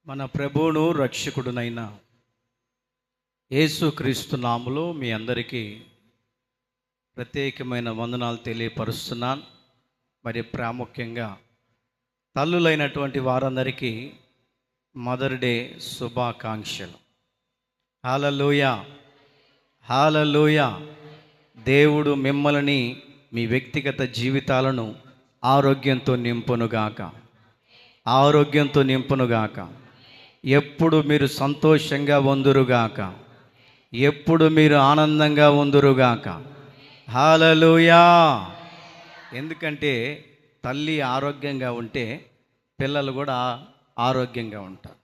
మన ప్రభువును రక్షకుడునైన యేసుక్రీస్తు నామములో మీ అందరికీ ప్రత్యేకమైన వందనాలు తెలియపరుస్తున్నాను. మరి ప్రాముఖ్యంగా తల్లులైనటువంటి వారందరికీ మదర్ డే శుభాకాంక్షలు. హల్లెలూయా, హల్లెలూయా. దేవుడు మిమ్మల్ని మీ వ్యక్తిగత జీవితాలను ఆరోగ్యంతో నింపునుగాక. ఎప్పుడు మీరు సంతోషంగా ఉందురుగాక, ఎప్పుడు మీరు ఆనందంగా ఉందురుగాక. హల్లెలూయా. ఎందుకంటే తల్లి ఆరోగ్యంగా ఉంటే పిల్లలు కూడా ఆరోగ్యంగా ఉంటారు.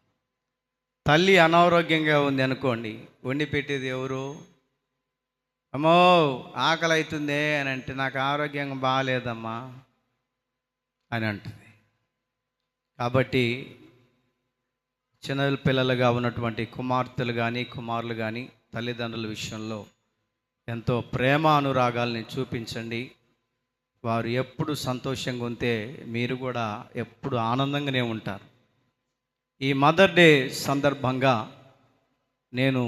తల్లి అనారోగ్యంగా ఉంది అనుకోండి, వండి పెట్టేది ఎవరు? అమ్మో ఆకలి అవుతుంది అని అంటే, నాకు ఆరోగ్యంగా బాగాలేదమ్మా అని అంటుంది. కాబట్టి చిన్న పిల్లలుగా ఉన్నటువంటి కుమార్తెలు కానీ కుమారులు కానీ తల్లిదండ్రుల విషయంలో ఎంతో ప్రేమ అనురాగాల్ని చూపించండి. వారు ఎప్పుడు సంతోషంగా ఉంటే మీరు కూడా ఎప్పుడు ఆనందంగానే ఉంటారు. ఈ మదర్ డే సందర్భంగా నేను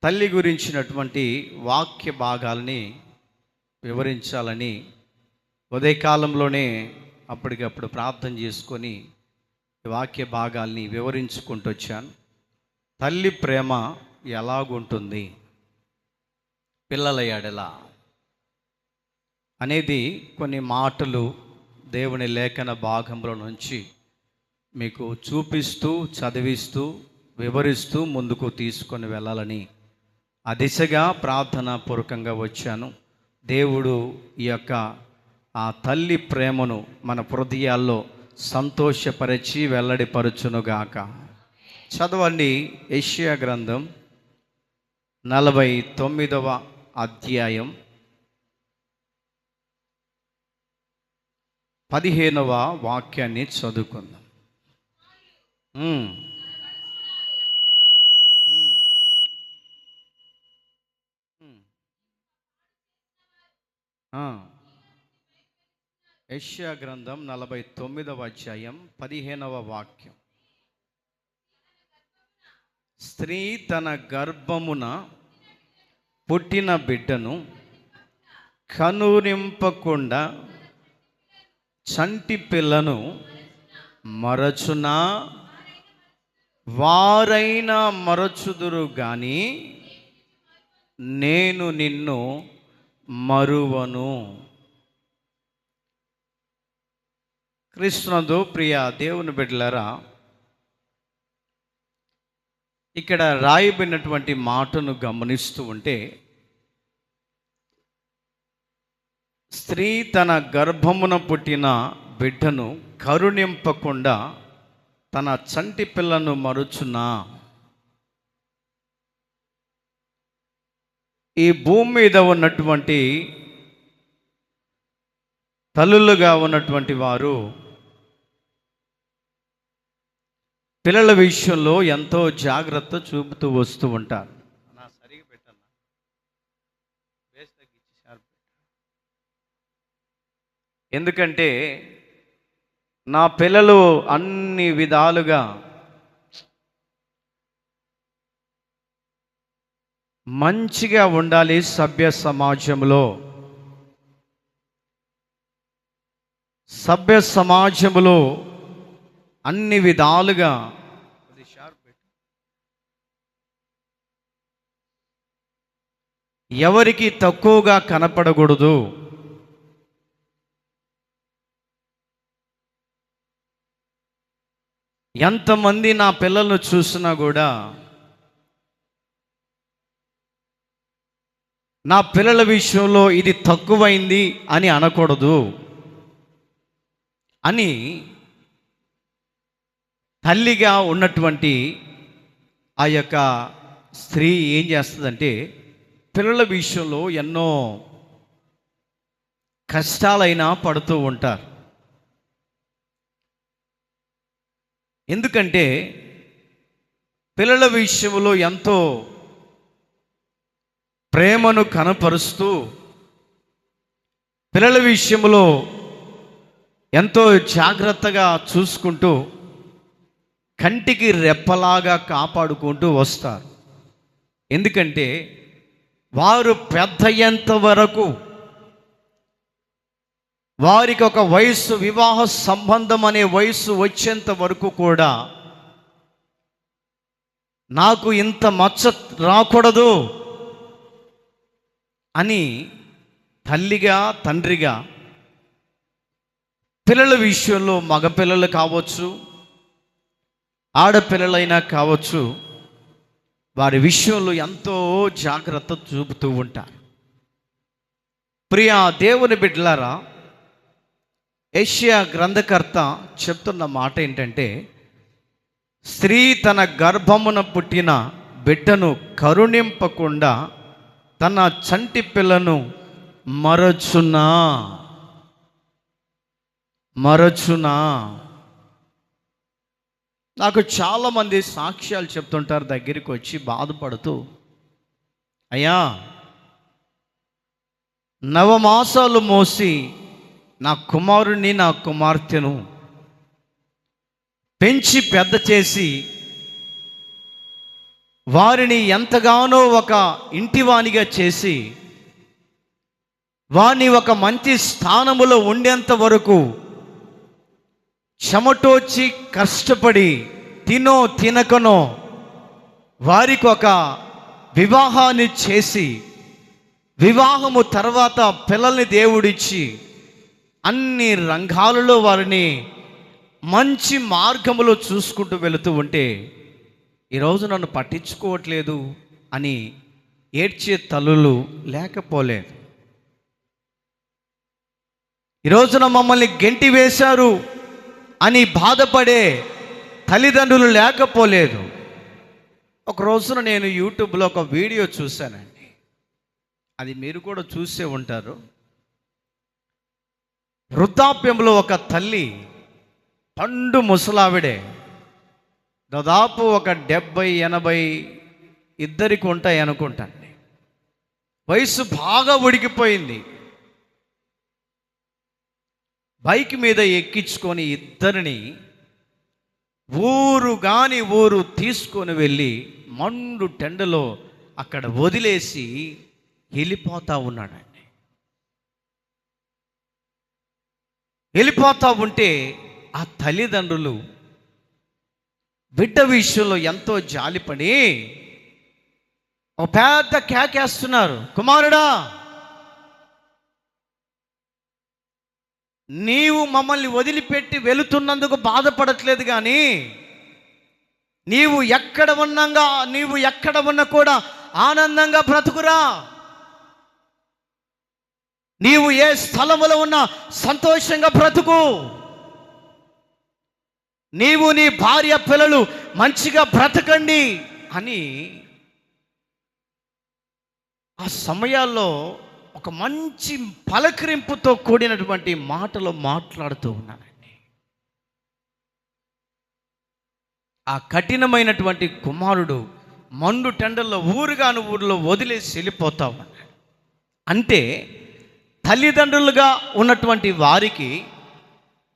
తల్లి గురించినటువంటి వాక్య భాగాల్ని వివరించాలని ఉదయకాలంలోనే అప్పటికప్పుడు ప్రార్థన చేసుకొని వాక్య భాగాల్ని వివరించుకుంటూ వచ్చాను. తల్లి ప్రేమ ఎలాగుంటుంది పిల్లల ఎడల అనేది కొన్ని మాటలు దేవుని లేఖన భాగంలో నుంచి మీకు చూపిస్తూ చదివిస్తూ వివరిస్తూ ముందుకు తీసుకొని వెళ్ళాలని ఆ దిశగా ప్రార్థనా పూర్వకంగా వచ్చాను. దేవుడు ఈ యొక్క ఆ తల్లి ప్రేమను మన హృదయాల్లో సంతోషపరిచి వెల్లడిపరచునుగాక. చదవండి యెషయా గ్రంథం 49వ అధ్యాయం 15వ వాక్యాన్ని చదువుకుందాం. యెషయా గ్రంథం 49వ అధ్యాయం 15వ వాక్యం. స్త్రీ తన గర్భమున పుట్టిన బిడ్డను కనురింపకుండా చంటి పిల్లను మరచునా? వారైనా మరచుదురు గాని నేను నిన్ను మరువను. క్రీస్తునందు ప్రియ దేవుని బిడ్డలారా, ఇక్కడ రాయబడినటువంటి మాటను గమనిస్తూ ఉంటే, స్త్రీ తన గర్భమున పుట్టిన బిడ్డను కరుణింపకుండా తన చంటి పిల్లను మరుచునా? ఈ భూమి మీద ఉన్నటువంటి తల్లులుగా ఉన్నటువంటి వారు పిల్లల విషయంలో ఎంతో జాగ్రత్త చూపుతూ వస్తూ ఉంటారు. సరిగా పెట్టన్నా, ఎందుకంటే నా పిల్లలు అన్ని విధాలుగా మంచిగా ఉండాలి. సభ్య సమాజంలో అన్ని విధాలుగా ఎవరికి తక్కువగా కనపడకూడదు. ఎంతమంది నా పిల్లలను చూసినా కూడా నా పిల్లల విషయంలో ఇది తక్కువైంది అని అనకూడదు అని తల్లిగా ఉన్నటువంటి ఆ యొక్క స్త్రీ ఏం చేస్తుందంటే, పిల్లల విషయంలో ఎన్నో కష్టాలైనా పడుతూ ఉంటారు. ఎందుకంటే పిల్లల విషయంలో ఎంతో ప్రేమను కనపరుస్తూ, పిల్లల విషయంలో ఎంతో జాగ్రత్తగా చూసుకుంటూ కంటికి రెప్పలాగా కాపాడుకుంటూ వస్తారు. ఎందుకంటే వారు పెద్దయ్యేంత వరకు, వారికి ఒక వయస్సు, వివాహ సంబంధం అనే వయస్సు వచ్చేంత వరకు కూడా నాకు ఇంత మచ్చ రాకూడదు అని తల్లిగా తండ్రిగా పిల్లల విషయంలో, మగపిల్లలు కావచ్చు, ఆడపిల్లలైనా కావచ్చు, వారి విషయంలో ఎంతో జాగ్రత్త చూపుతూ ఉంటారు. ప్రియ దేవుని బిడ్డలారా, యెషయా గ్రంథకర్త చెప్తున్న మాట ఏంటంటే, స్త్రీ తన గర్భమున పుట్టిన బిడ్డను కరుణింపకుండా తన చంటి పిల్లను మరచునా. నాకు చాలామంది సాక్ష్యాలు చెప్తుంటారు, దగ్గరికి వచ్చి బాధపడుతూ, అయ్యా, నవమాసాలు మోసి నా కుమారుణ్ణి, నా కుమార్తెను పెంచి పెద్ద చేసి వారిని ఎంతగానో ఒక ఇంటివానిగా చేసి వారిని ఒక మంచి స్థానములో ఉండేంత వరకు చెమటోచి కష్టపడి తినకనో వారికి ఒక వివాహాన్ని చేసి, వివాహము తర్వాత పిల్లల్ని దేవుడిచ్చి అన్ని రంగాలలో వారిని మంచి మార్గములో చూసుకుంటూ వెళుతూ ఉంటే, ఈరోజు నన్ను పట్టించుకోవట్లేదు అని ఏడ్చే తల్లులు లేకపోలేదు. ఈరోజున మమ్మల్ని గెంటి వేశారు అని బాధపడే తల్లిదండ్రులు లేకపోలేదు. ఒక రోజున నేను యూట్యూబ్లో ఒక వీడియో చూశానండి, అది మీరు కూడా చూసే ఉంటారు. వృద్ధాప్యంలో ఒక తల్లి, పండు ముసలావిడే, దాదాపు ఒక 70-80 ఇద్దరికి ఉంటాయి అనుకుంటాండి, వయసు బాగా ఉడికిపోయింది. బైక్ మీద ఎక్కించుకొని ఇద్దరిని ఊరు తీసుకొని వెళ్ళి మండు టెండలో అక్కడ వదిలేసి వెళ్ళిపోతా ఉన్నాడండి. వెళ్ళిపోతా ఉంటే ఆ తల్లిదండ్రులు బిడ్డ విషయంలో ఎంతో జాలిపడి ఒక పెద్ద కేకేస్తున్నారు, కుమారుడా, నీవు మమ్మల్ని వదిలిపెట్టి వెళుతున్నందుకు బాధపడట్లేదు, కానీ నీవు ఎక్కడ ఉన్నా కూడా ఆనందంగా బ్రతుకురా. నీవు ఏ స్థలములో ఉన్నా సంతోషంగా బ్రతుకు. నీవు నీ భార్య పిల్లలు మంచిగా బ్రతకండి అని ఆ సమయాల్లో ఒక మంచి పలకరింపుతో కూడినటువంటి మాటలు మాట్లాడుతూ ఉన్నానండి. ఆ కఠినమైనటువంటి కుమారుడు మండు టెండల్లో ఊరిలో వదిలేసి వెళ్ళిపోతా ఉన్నాడు. అంటే తల్లిదండ్రులుగా ఉన్నటువంటి వారికి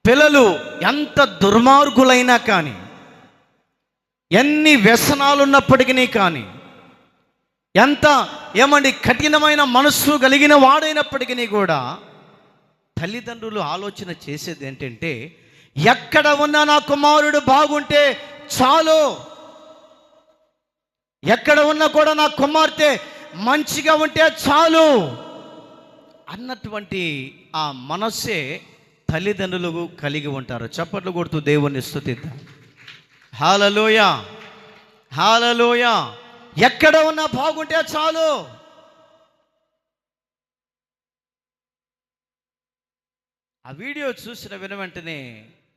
పిల్లలు ఎంత దుర్మార్గులైనా కానీ, ఎన్ని వ్యసనాలు ఉన్నప్పటికీ కానీ, ఎంత కఠినమైన మనస్సు కలిగిన వాడైనప్పటికీ కూడా తల్లిదండ్రులు ఆలోచన చేసేది ఏంటంటే, ఎక్కడ ఉన్నా నా కుమారుడు బాగుంటే చాలు, ఎక్కడ ఉన్నా కూడా నా కుమార్తె మంచిగా ఉంటే చాలు అన్నటువంటి ఆ మనస్సే తల్లిదండ్రులు కలిగి ఉంటారు. చప్పట్లు కొడుతూ దేవుణ్ణి స్తుతిద్దాం. హల్లెలూయా, హల్లెలూయా. ఎక్కడ ఉన్నా బాగుంటే చాలు. ఆ వీడియో చూసిన వెంటనే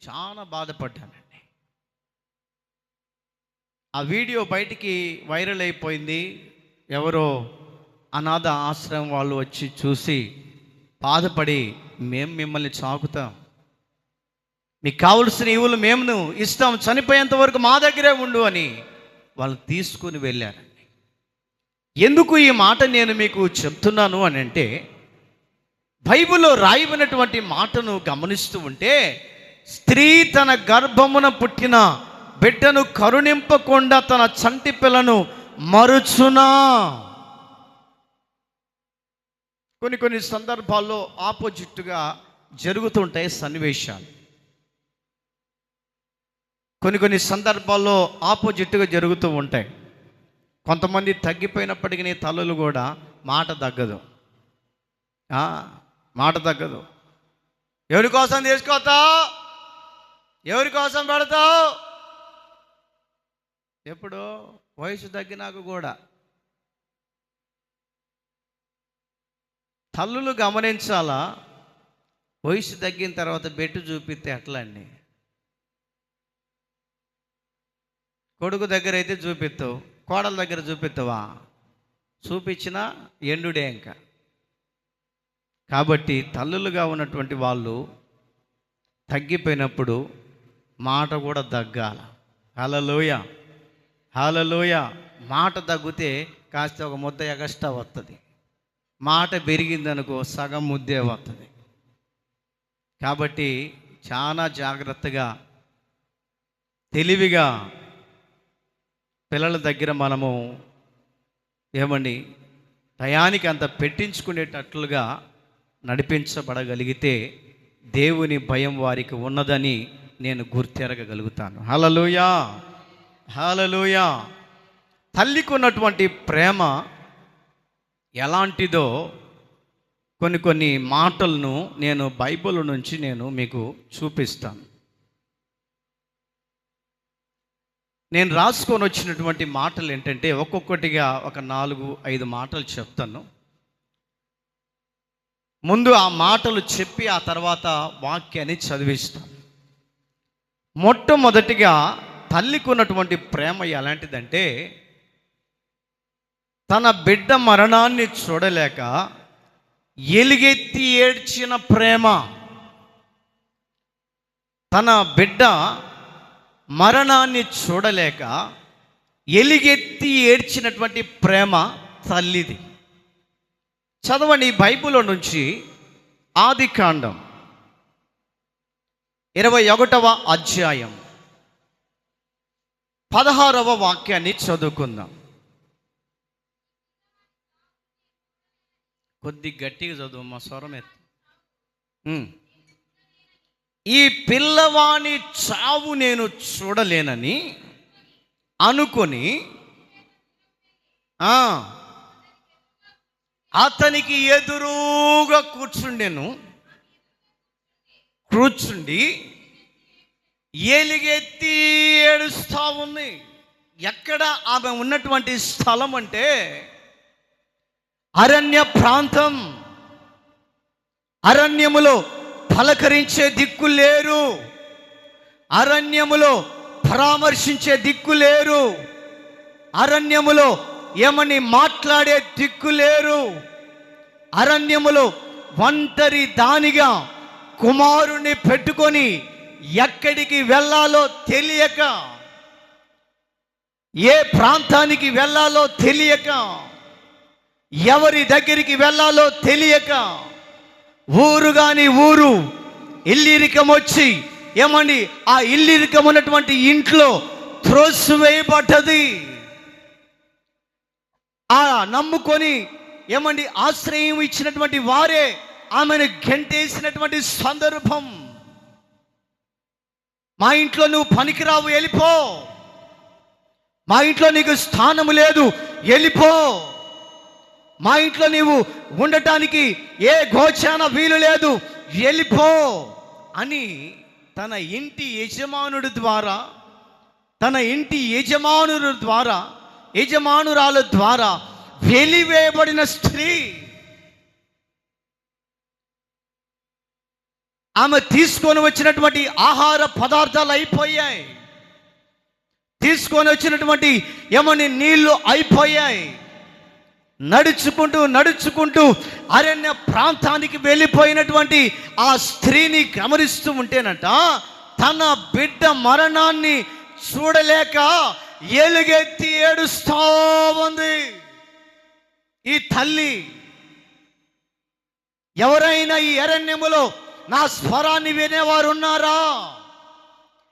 చాలా బాధపడ్డానండి. ఆ వీడియో బయటికి వైరల్ అయిపోయింది. ఎవరో అనాథ ఆశ్రమం వాళ్ళు వచ్చి చూసి బాధపడి, మేము మిమ్మల్ని చాకుతాం, మీకు కావలసిన ఈవులు మేము ఇస్తాం, చనిపోయేంత వరకు మా దగ్గరే ఉండు అని వాళ్ళు తీసుకుని వెళ్ళారండి. ఎందుకు ఈ మాట నేను మీకు చెప్తున్నాను అని అంటే, బైబిల్లో రాయబడినటువంటి మాటను గమనిస్తూ ఉంటే, స్త్రీ తన గర్భమున పుట్టిన బిడ్డను కరుణింపకుండా తన చంటి పిల్లను మరుచునా? కొన్ని సందర్భాల్లో ఆపోజిట్గా జరుగుతుంటాయి సన్నివేశాలు. కొన్ని సందర్భాల్లో ఆపోజిట్గా జరుగుతూ ఉంటాయి. కొంతమంది తగ్గిపోయినప్పటికీ తల్లులు కూడా మాట తగ్గదు. మాట తగ్గదు. ఎవరి కోసం తీసుకోతావు, ఎవరి కోసం పెడతావు? ఎప్పుడు వయసు తగ్గినాక కూడా తల్లులు గమనించాలా. వయసు తగ్గిన తర్వాత బెట్టు చూపిస్తే ఎట్లా అండి? కొడుకు దగ్గర అయితే చూపిస్తావు, కోడల దగ్గర చూపిస్తావా? చూపించినా ఎండుడే ఇంకా. కాబట్టి తల్లులుగా ఉన్నటువంటి వాళ్ళు తగ్గిపోయినప్పుడు మాట కూడా తగ్గాల. హల్లెలూయ, హల్లెలూయ. మాట తగ్గితే కాస్త ఒక ముద్ద ఎగస్ట్రా వస్తుంది. మాట పెరిగిందనుకో సగం ముద్దే వస్తుంది. కాబట్టి చాలా జాగ్రత్తగా తెలివిగా పిల్లల దగ్గర మనము టయానికి అంత పెట్టించుకునేటట్లుగా నడిపించబడగలిగితే దేవుని భయం వారికి ఉన్నదని నేను గుర్తెరగగలుగుతాను. హల్లెలూయ, హల్లెలూయ. తల్లికి ఉన్నటువంటి ప్రేమ ఎలాంటిదో కొన్ని మాటలను నేను బైబిల్ నుంచి మీకు చూపిస్తాను. నేను రాసుకొని వచ్చినటువంటి మాటలు ఏంటంటే ఒక్కొక్కటిగా ఒక 4-5 మాటలు చెప్తాను. ముందు ఆ మాటలు చెప్పి ఆ తర్వాత వాక్యాన్ని చదివిస్తాను. మొట్టమొదటిగా తల్లికి ఉన్నటువంటి ప్రేమ ఎలాంటిదంటే, తన బిడ్డ మరణాన్ని చూడలేక ఎలుగెత్తి ఏడ్చిన ప్రేమ. తన బిడ్డ మరణాన్ని చూడలేక ఎలుగెత్తి ఏడ్చినటువంటి ప్రేమ తల్లిది. చదవండి బైబిల్లో నుంచి ఆదికాండం 21వ అధ్యాయం 16వ వాక్యాన్ని చదువుకుందాం. కొద్ది గట్టిగా చదువు, మా స్వరం ఎత్తు. ఈ పిల్లవాని చావు నేను చూడలేనని అనుకొని అతనికి ఎదురుగా కూర్చుండి ఎలుగెత్తి ఏడుస్తా ఉంది. ఎక్కడ ఆమె ఉన్నటువంటి స్థలం అంటే అరణ్య ప్రాంతం. అరణ్యములో పలకరించే దిక్కు లేరు, అరణ్యములో పరామర్శించే దిక్కు లేరు, అరణ్యములో మాట్లాడే దిక్కు లేరు. అరణ్యములో ఒంటరి దానిగా కుమారుణ్ణి పెట్టుకొని ఎక్కడికి వెళ్ళాలో తెలియక, ఏ ప్రాంతానికి వెళ్ళాలో తెలియక, ఎవరి దగ్గరికి వెళ్ళాలో తెలియక, ఊరు కాని ఊరు ఇల్లిరికం వచ్చి ఆ ఇల్లిరికం ఉన్నటువంటి ఇంట్లో త్రోసివేయబడ్డది. ఆ నమ్ముకొని ఆశ్రయం ఇచ్చినటువంటి వారే ఆమెను గెంటేసినటువంటి సందర్భం. మా ఇంట్లో నువ్వు పనికిరావు, వెళ్ళిపో. మా ఇంట్లో నీకు స్థానము లేదు, వెళ్ళిపో. మా ఇంట్లో నీవు ఉండటానికి ఏ గోచాన వీలు లేదు, వెళ్ళిపో అని తన ఇంటి యజమానుడి ద్వారా, తన ఇంటి యజమానురాలు ద్వారా వెలివేయబడిన స్త్రీ. ఆమె తీసుకొని వచ్చినటువంటి ఆహార పదార్థాలు అయిపోయాయి, తీసుకొని వచ్చినటువంటి నీళ్లు అయిపోయాయి. నడుచుకుంటూ అరణ్య ప్రాంతానికి వెళ్ళిపోయినటువంటి ఆ స్త్రీని గమనిస్తూ ఉంటేనట, తన బిడ్డ మరణాన్ని చూడలేక ఎలుగెత్తి ఏడుస్తా ఉంది ఈ తల్లి. ఎవరైనా ఈ అరణ్యములో నా స్వరాన్ని వినేవారు ఉన్నారా?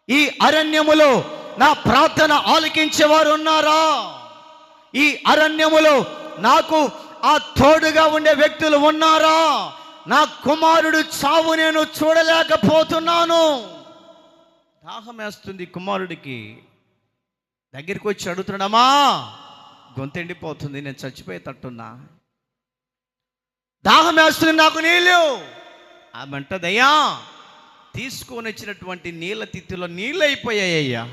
ఈ అరణ్యములో నా ప్రార్థన ఆలకించేవారు ఉన్నారా? ఈ అరణ్యములో నాకు ఆ తోడుగా ఉండే వ్యక్తులు ఉన్నారా? నా కుమారుడు చావు నేను చూడలేకపోతున్నాను. దాహం వేస్తుంది కుమారుడికి. దగ్గరికి వచ్చి అడుగుతున్నాడమ్మా, గొంతెండిపోతుంది, నేను చచ్చిపోయేటట్టున్నా, దాహం వేస్తుంది, నాకు నీళ్ళు. ఆమెంటదయ్యా, తీసుకొని వచ్చినటువంటి నీళ్ళ తిత్తిలో నీళ్ళు అయిపోయాయ్యా,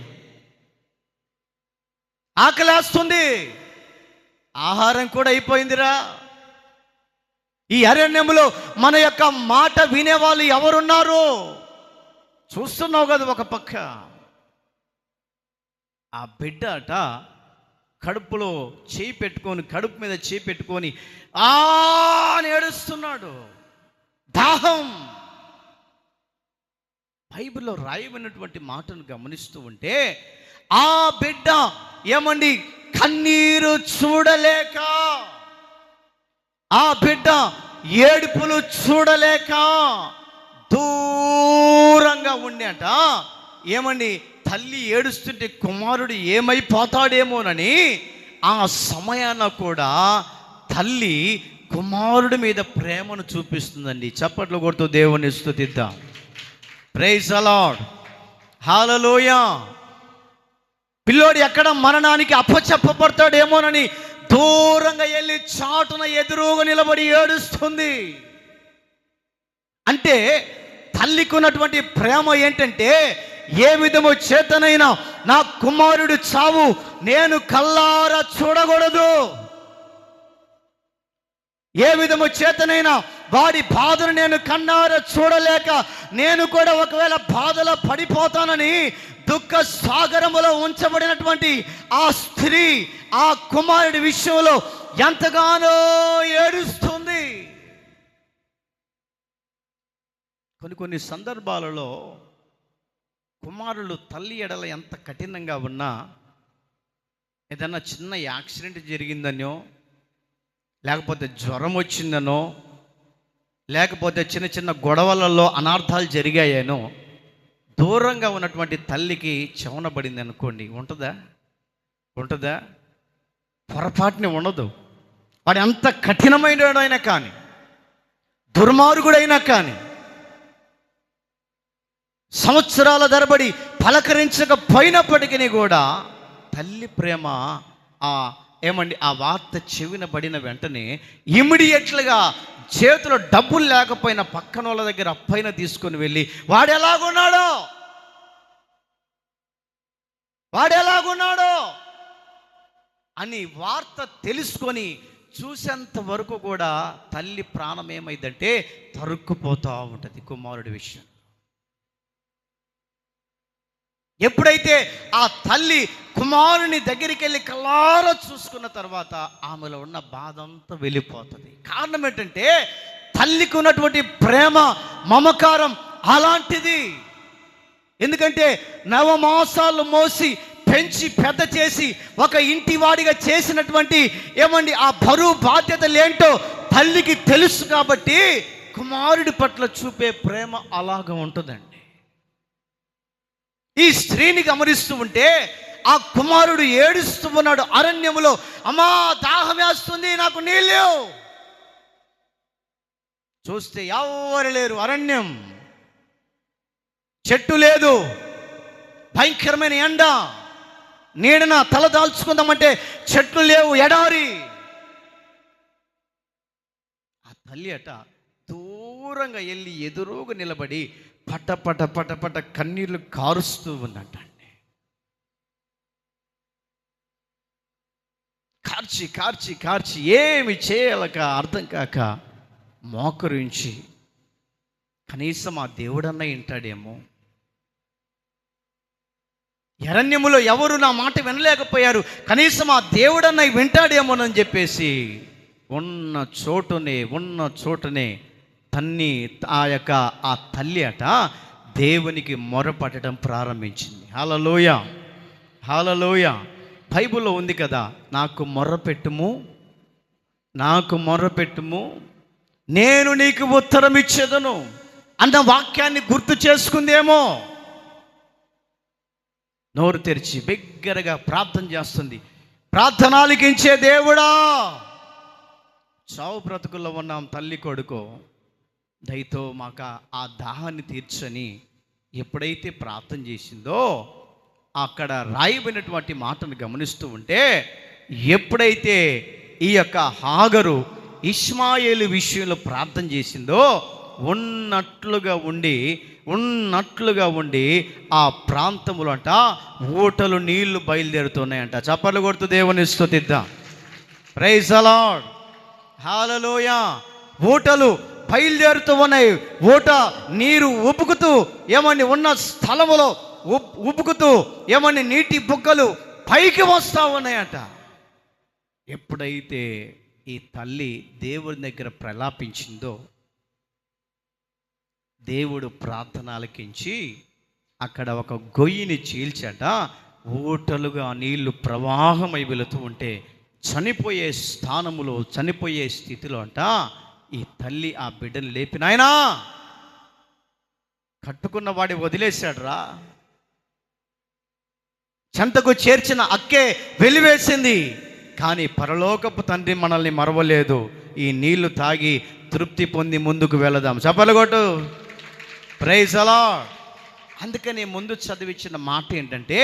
ఆకలేస్తుంది, ఆహారం కూడా అయిపోయిందిరా. ఈ అరణ్యములో మన యొక్క మాట వినేవాళ్ళు ఎవరున్నారు? చూస్తున్నావు కదా ఒక పక్క. ఆ బిడ్డ అట కడుపులో చేయి పెట్టుకొని, కడుపు మీద చేయి పెట్టుకొని అని ఏడుస్తున్నాడు. దాహం. బైబిల్లో రాయబడినటువంటి మాటను గమనిస్తూ ఉంటే ఆ బిడ్డ ఏమండి, కన్నీరు చూడలేక, ఆ బిడ్డ ఏడుపులు చూడలేక దూరంగా ఉండేట. ఏమండి, తల్లి ఏడుస్తుంటే కుమారుడు ఏమైపోతాడేమోనని ఆ సమయాన కూడా తల్లి కుమారుడి మీద ప్రేమను చూపిస్తుందండి. చప్పట్లు కొడుతూ దేవుని స్తుతిద్దాం. ప్రైజ్ ది లార్డ్, హల్లెలూయా. పిల్లోడు ఎక్కడ మరణానికి అప్పచెప్పబడతాడేమోనని దూరంగా వెళ్ళి చాటున ఎదురుగా నిలబడి ఏడుస్తుంది. అంటే తల్లికి ఉన్నటువంటి ప్రేమ ఏంటంటే, ఏ విధము చేతనైనా నా కుమారుడు చావు నేను కల్లారా చూడకూడదు, ఏ విధము చేతనైనా వాడి బాధను నేను కన్నారా చూడలేక నేను కూడా ఒకవేళ బాధలో పడిపోతానని దుఃఖ సాగరములో ఉంచబడినటువంటి ఆ స్త్రీ ఆ కుమారుడి విషయంలో ఎంతగానో ఏడుస్తుంది. కొన్ని సందర్భాలలో కుమారులు తల్లి ఎడల ఎంత కఠినంగా ఉన్నా, ఏదన్నా చిన్న యాక్సిడెంట్ జరిగిందనో, లేకపోతే జ్వరం వచ్చిందనో, లేకపోతే చిన్న చిన్న గొడవలలో అనార్థాలు జరిగాయనో, దూరంగా ఉన్నటువంటి తల్లికి చెవనబడింది అనుకోండి, ఉంటుందా? పొరపాటుని ఉండదు. వాడు ఎంత కఠినమైనడైనా కానీ, దుర్మార్గుడైనా కానీ, సంవత్సరాల తరబడి పలకరించకపోయినప్పటికీ కూడా తల్లి ప్రేమ ఏమండి, ఆ వార్త చెవిన పడిన వెంటనే ఇమ్మీడియట్లుగా చేతిలో డబ్బులు లేకపోయినా పక్కన వాళ్ళ దగ్గర అప్పైన తీసుకొని వెళ్ళి వాడు ఎలాగున్నాడో అని వార్త తెలుసుకొని చూసేంత వరకు కూడా తల్లి ప్రాణం ఏమైందంటే తరుక్కుపోతూ ఉంటుంది కుమారుడి విషయం. ఎప్పుడైతే ఆ తల్లి కుమారుని దగ్గరికి వెళ్ళి కళ్ళారా చూసుకున్న తర్వాత ఆమెలో ఉన్న బాధ అంతా వెళ్ళిపోతుంది. కారణం ఏంటంటే తల్లికి ఉన్నటువంటి ప్రేమ, మమకారం అలాంటిది. ఎందుకంటే నవమాసాలు మోసి పెంచి పెద్ద చేసి ఒక ఇంటి వాడిగా చేసినటువంటి ఏమండి ఆ బరువు బాధ్యతలు ఏంటో తల్లికి తెలుసు. కాబట్టి కుమారుడి పట్ల చూపే ప్రేమ అలాగ ఉంటుందండి. ఈ స్త్రీని గమనిస్తూ ఉంటే ఆ కుమారుడు ఏడుస్తూ ఉన్నాడు అరణ్యములో. అమ్మా, దాహం వేస్తుంది, నాకు నీళ్ళు. చూస్తే ఎవరు లేరు, అరణ్యం, చెట్టు లేదు, భయంకరమైన ఎండ, నీడన తల దాల్చుకుందామంటే చెట్లు లేవు, ఎడారి. ఆ తల్లి అట దూరంగా వెళ్ళి ఎదురుగా నిలబడి పట పట పట పట కన్నీళ్లు కారుస్తూ ఉందంటండి. కార్చి కార్చి కార్చి ఏమి చేయాలక అర్థం కాక మోకరించి కనీసం ఆ దేవుడన్నా వింటాడేమో, అరణ్యములో ఎవరు నా మాట వినలేకపోయారు, కనీసం ఆ దేవుడన్నా వింటాడేమోనని చెప్పేసి ఉన్న చోటనే ఆ తల్లి అట దేవునికి మొరపడటం ప్రారంభించింది. హల్లెలూయా, హల్లెలూయా. బైబిల్లో ఉంది కదా, నాకు మొర్రపెట్టుము నేను నీకు ఉత్తరం ఇచ్చేదను అన్న వాక్యాన్ని గుర్తు చేసుకుందేమో. నోరు తెరిచి బిగ్గరగా ప్రార్థన చేస్తుంది. ప్రార్థన ఆలకించే దేవుడా, చావు బ్రతుకుల్లో ఉన్నాం తల్లి కొడుకు, దయతో మాకు ఆ దాహాన్ని తీర్చని ఎప్పుడైతే ప్రార్థన చేసిందో, అక్కడ రాయబడినటువంటి మాటను గమనిస్తూ ఉంటే, ఎప్పుడైతే ఈ యొక్క హాగరు ఇష్మాయేలు విషయంలో ప్రార్థన చేసిందో, ఉన్నట్లుగా ఉండి ఆ ప్రాంతములో అంట ఊటలు నీళ్లు బయలుదేరుతున్నాయంట. చప్పట్లు కొడుతూ దేవుని స్తుతిద్దాం. ప్రైజ్ ది లార్డ్, హల్లెలూయా. ఊటలు బయలుదేరుతూ ఉన్నాయి. ఊట నీరు ఉబుకుతూ ఏమని ఉన్న స్థలములో ఉబుకుతూ ఏమని నీటి బుగ్గలు పైకి వస్తూ ఉన్నాయట. ఎప్పుడైతే ఈ తల్లి దేవుని దగ్గర ప్రలాపించిందో, దేవుడు ప్రార్థన ఆలకించి అక్కడ ఒక గొయ్యిని చీల్చట. ఊటలుగా నీళ్లు ప్రవాహమై వెళుతూ ఉంటే చనిపోయే స్థానములో, చనిపోయే స్థితిలో అంట ఈ తల్లి ఆ బిడ్డను లేపి, నాయనా కట్టుకున్న వాడి వదిలేశాడు రా, చెంతకు చేర్చిన అక్కే వెలివేసింది, కానీ పరలోకపు తండ్రి మనల్ని మరవలేదు. ఈ నీళ్లు తాగి తృప్తి పొంది ముందుకు వెళదాం. చప్పట్లు కొట్టు. Praise the Lord. అందుకని ముందు చదివించిన మాట ఏంటంటే,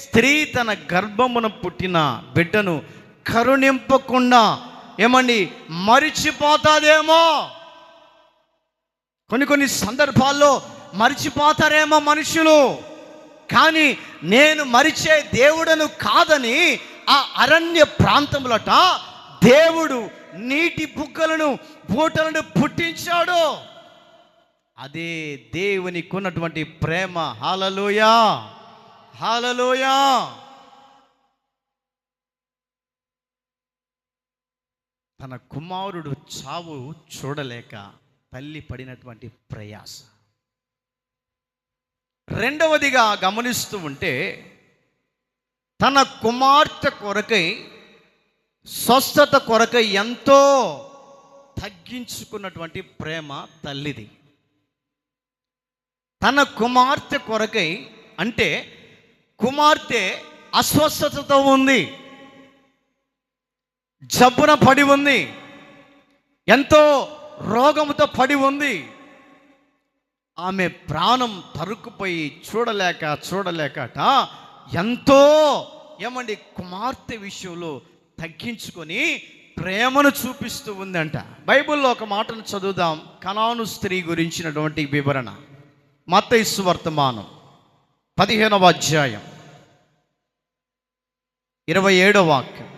స్త్రీ తన గర్భమున పుట్టిన బిడ్డను కరుణింపకుండా ఏమండి మరిచిపోతాదేమో. కొన్ని సందర్భాల్లో మరిచిపోతారేమో మనుషులు, కానీ నేను మరిచే దేవుడను కాదని ఆ అరణ్య ప్రాంతములట దేవుడు నీటి బుగ్గలను, బూటలను పుట్టించాడు. అదే దేవునికి ఉన్నటువంటి ప్రేమ. హల్లెలూయా, హల్లెలూయా. తన కుమారుడు చావు చూడలేక తల్లి పడినటువంటి ప్రయాస. రెండవదిగా గమనిస్తూ ఉంటే, తన కుమార్తె కొరకై, స్వస్థత కొరకై ఎంతో తగ్గించుకున్నటువంటి ప్రేమ తల్లిది. తన కుమార్తె కొరకై, అంటే కుమార్తె అస్వస్థతతో ఉంది, జబ్బున పడి ఉంది, ఎంతో రోగముతో పడి ఉంది. ఆమె ప్రాణం తరుక్కుపోయి చూడలేకట ఎంతో ఏమండి కుమార్తె విషయంలో తగ్గించుకొని ప్రేమను చూపిస్తూ ఉందంట. బైబిల్లో ఒక మాటను చదువుదాం, కనాను స్త్రీ గురించినటువంటి వివరణ. మత్తయి సువార్తమానం 15వ అధ్యాయం 27వ వాక్యం.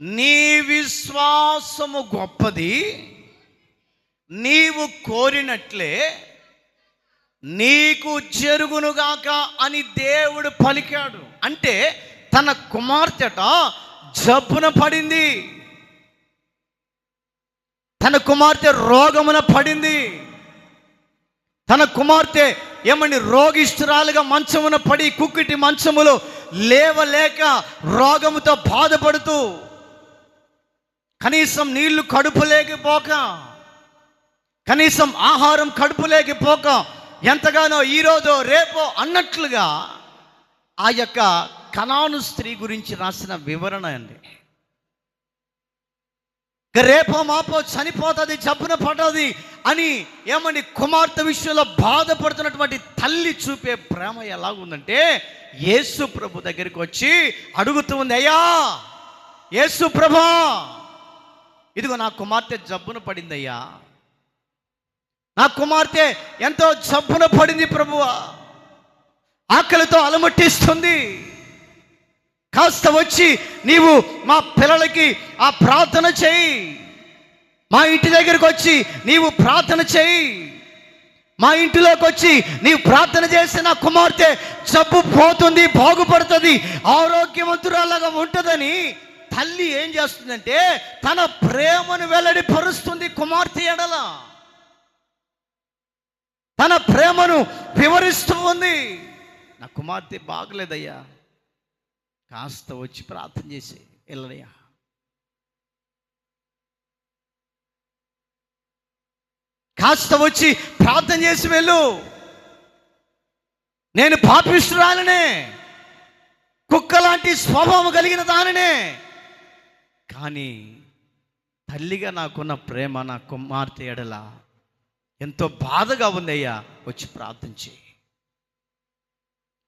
నీ విశ్వాసము గొప్పది, నీవు కోరినట్లే నీకు జరుగునుగాక అని దేవుడు పలికాడు. అంటే తన కుమార్తెట జబ్బున పడింది, తన కుమార్తె రోగమున పడింది, తన కుమార్తె ఏమని రోగిష్ఠురాలుగా మంచమున పడి కుక్కిటి మంచములో లేవలేక రోగముతో బాధపడుతూ, కనీసం నీళ్లు కడుపు లేకపోక, కనీసం ఆహారం కడుపు లేకపోక ఎంతగానో ఈరోజు రేపో అన్నట్లుగా ఆ యొక్క కనాను స్త్రీ గురించి రాసిన వివరణ అండి. రేపో మాపో చనిపోతుంది, జబ్బున పడుతుంది అని ఏమని కుమార్తె విషయంలో బాధపడుతున్నటువంటి తల్లి చూపే ప్రేమ ఎలాగుందంటే, యేసు ప్రభు దగ్గరికి వచ్చి అడుగుతూ ఉంది, అయ్యా యేసు ప్రభా, ఇదిగో నా కుమార్తె జబ్బున పడిందయ్యా, నా కుమార్తె ఎంతో జబ్బున పడింది ప్రభువా, ఆకలితో అలమటిస్తుంది, కాస్త వచ్చి నీవు మా పిల్లలకి ఆ ప్రార్థన చేయి, మా ఇంటి దగ్గరికి వచ్చి నీవు ప్రార్థన చేయి, మా ఇంటిలోకి వచ్చి నీవు ప్రార్థన చేస్తే నా కుమార్తె జబ్బు పోతుంది, బాగుపడుతుంది, ఆరోగ్యవంతురాలాగా ఉంటుందని తల్లి ఏం చేస్తుందంటే తన ప్రేమను వెల్లడి పరుస్తుంది కుమార్తె ఎడల. తన ప్రేమను వివరిస్తూ ఉంది. నా కుమార్తె బాగలేదయ్యా, కాస్త వచ్చి ప్రార్థన చేసి వెళ్ళనయ్యా. కాస్త వచ్చి ప్రార్థన చేసి వెళ్ళు. నేను పాపిష్టురాలనే, కుక్క లాంటి స్వభావం కలిగిన దానినే, కానీ తల్లిగా నాకున్న ప్రేమ నా కుమార్తె ఎడల ఎంతో బాధగా ఉంది అయ్యా, వచ్చి ప్రార్థన చేయి.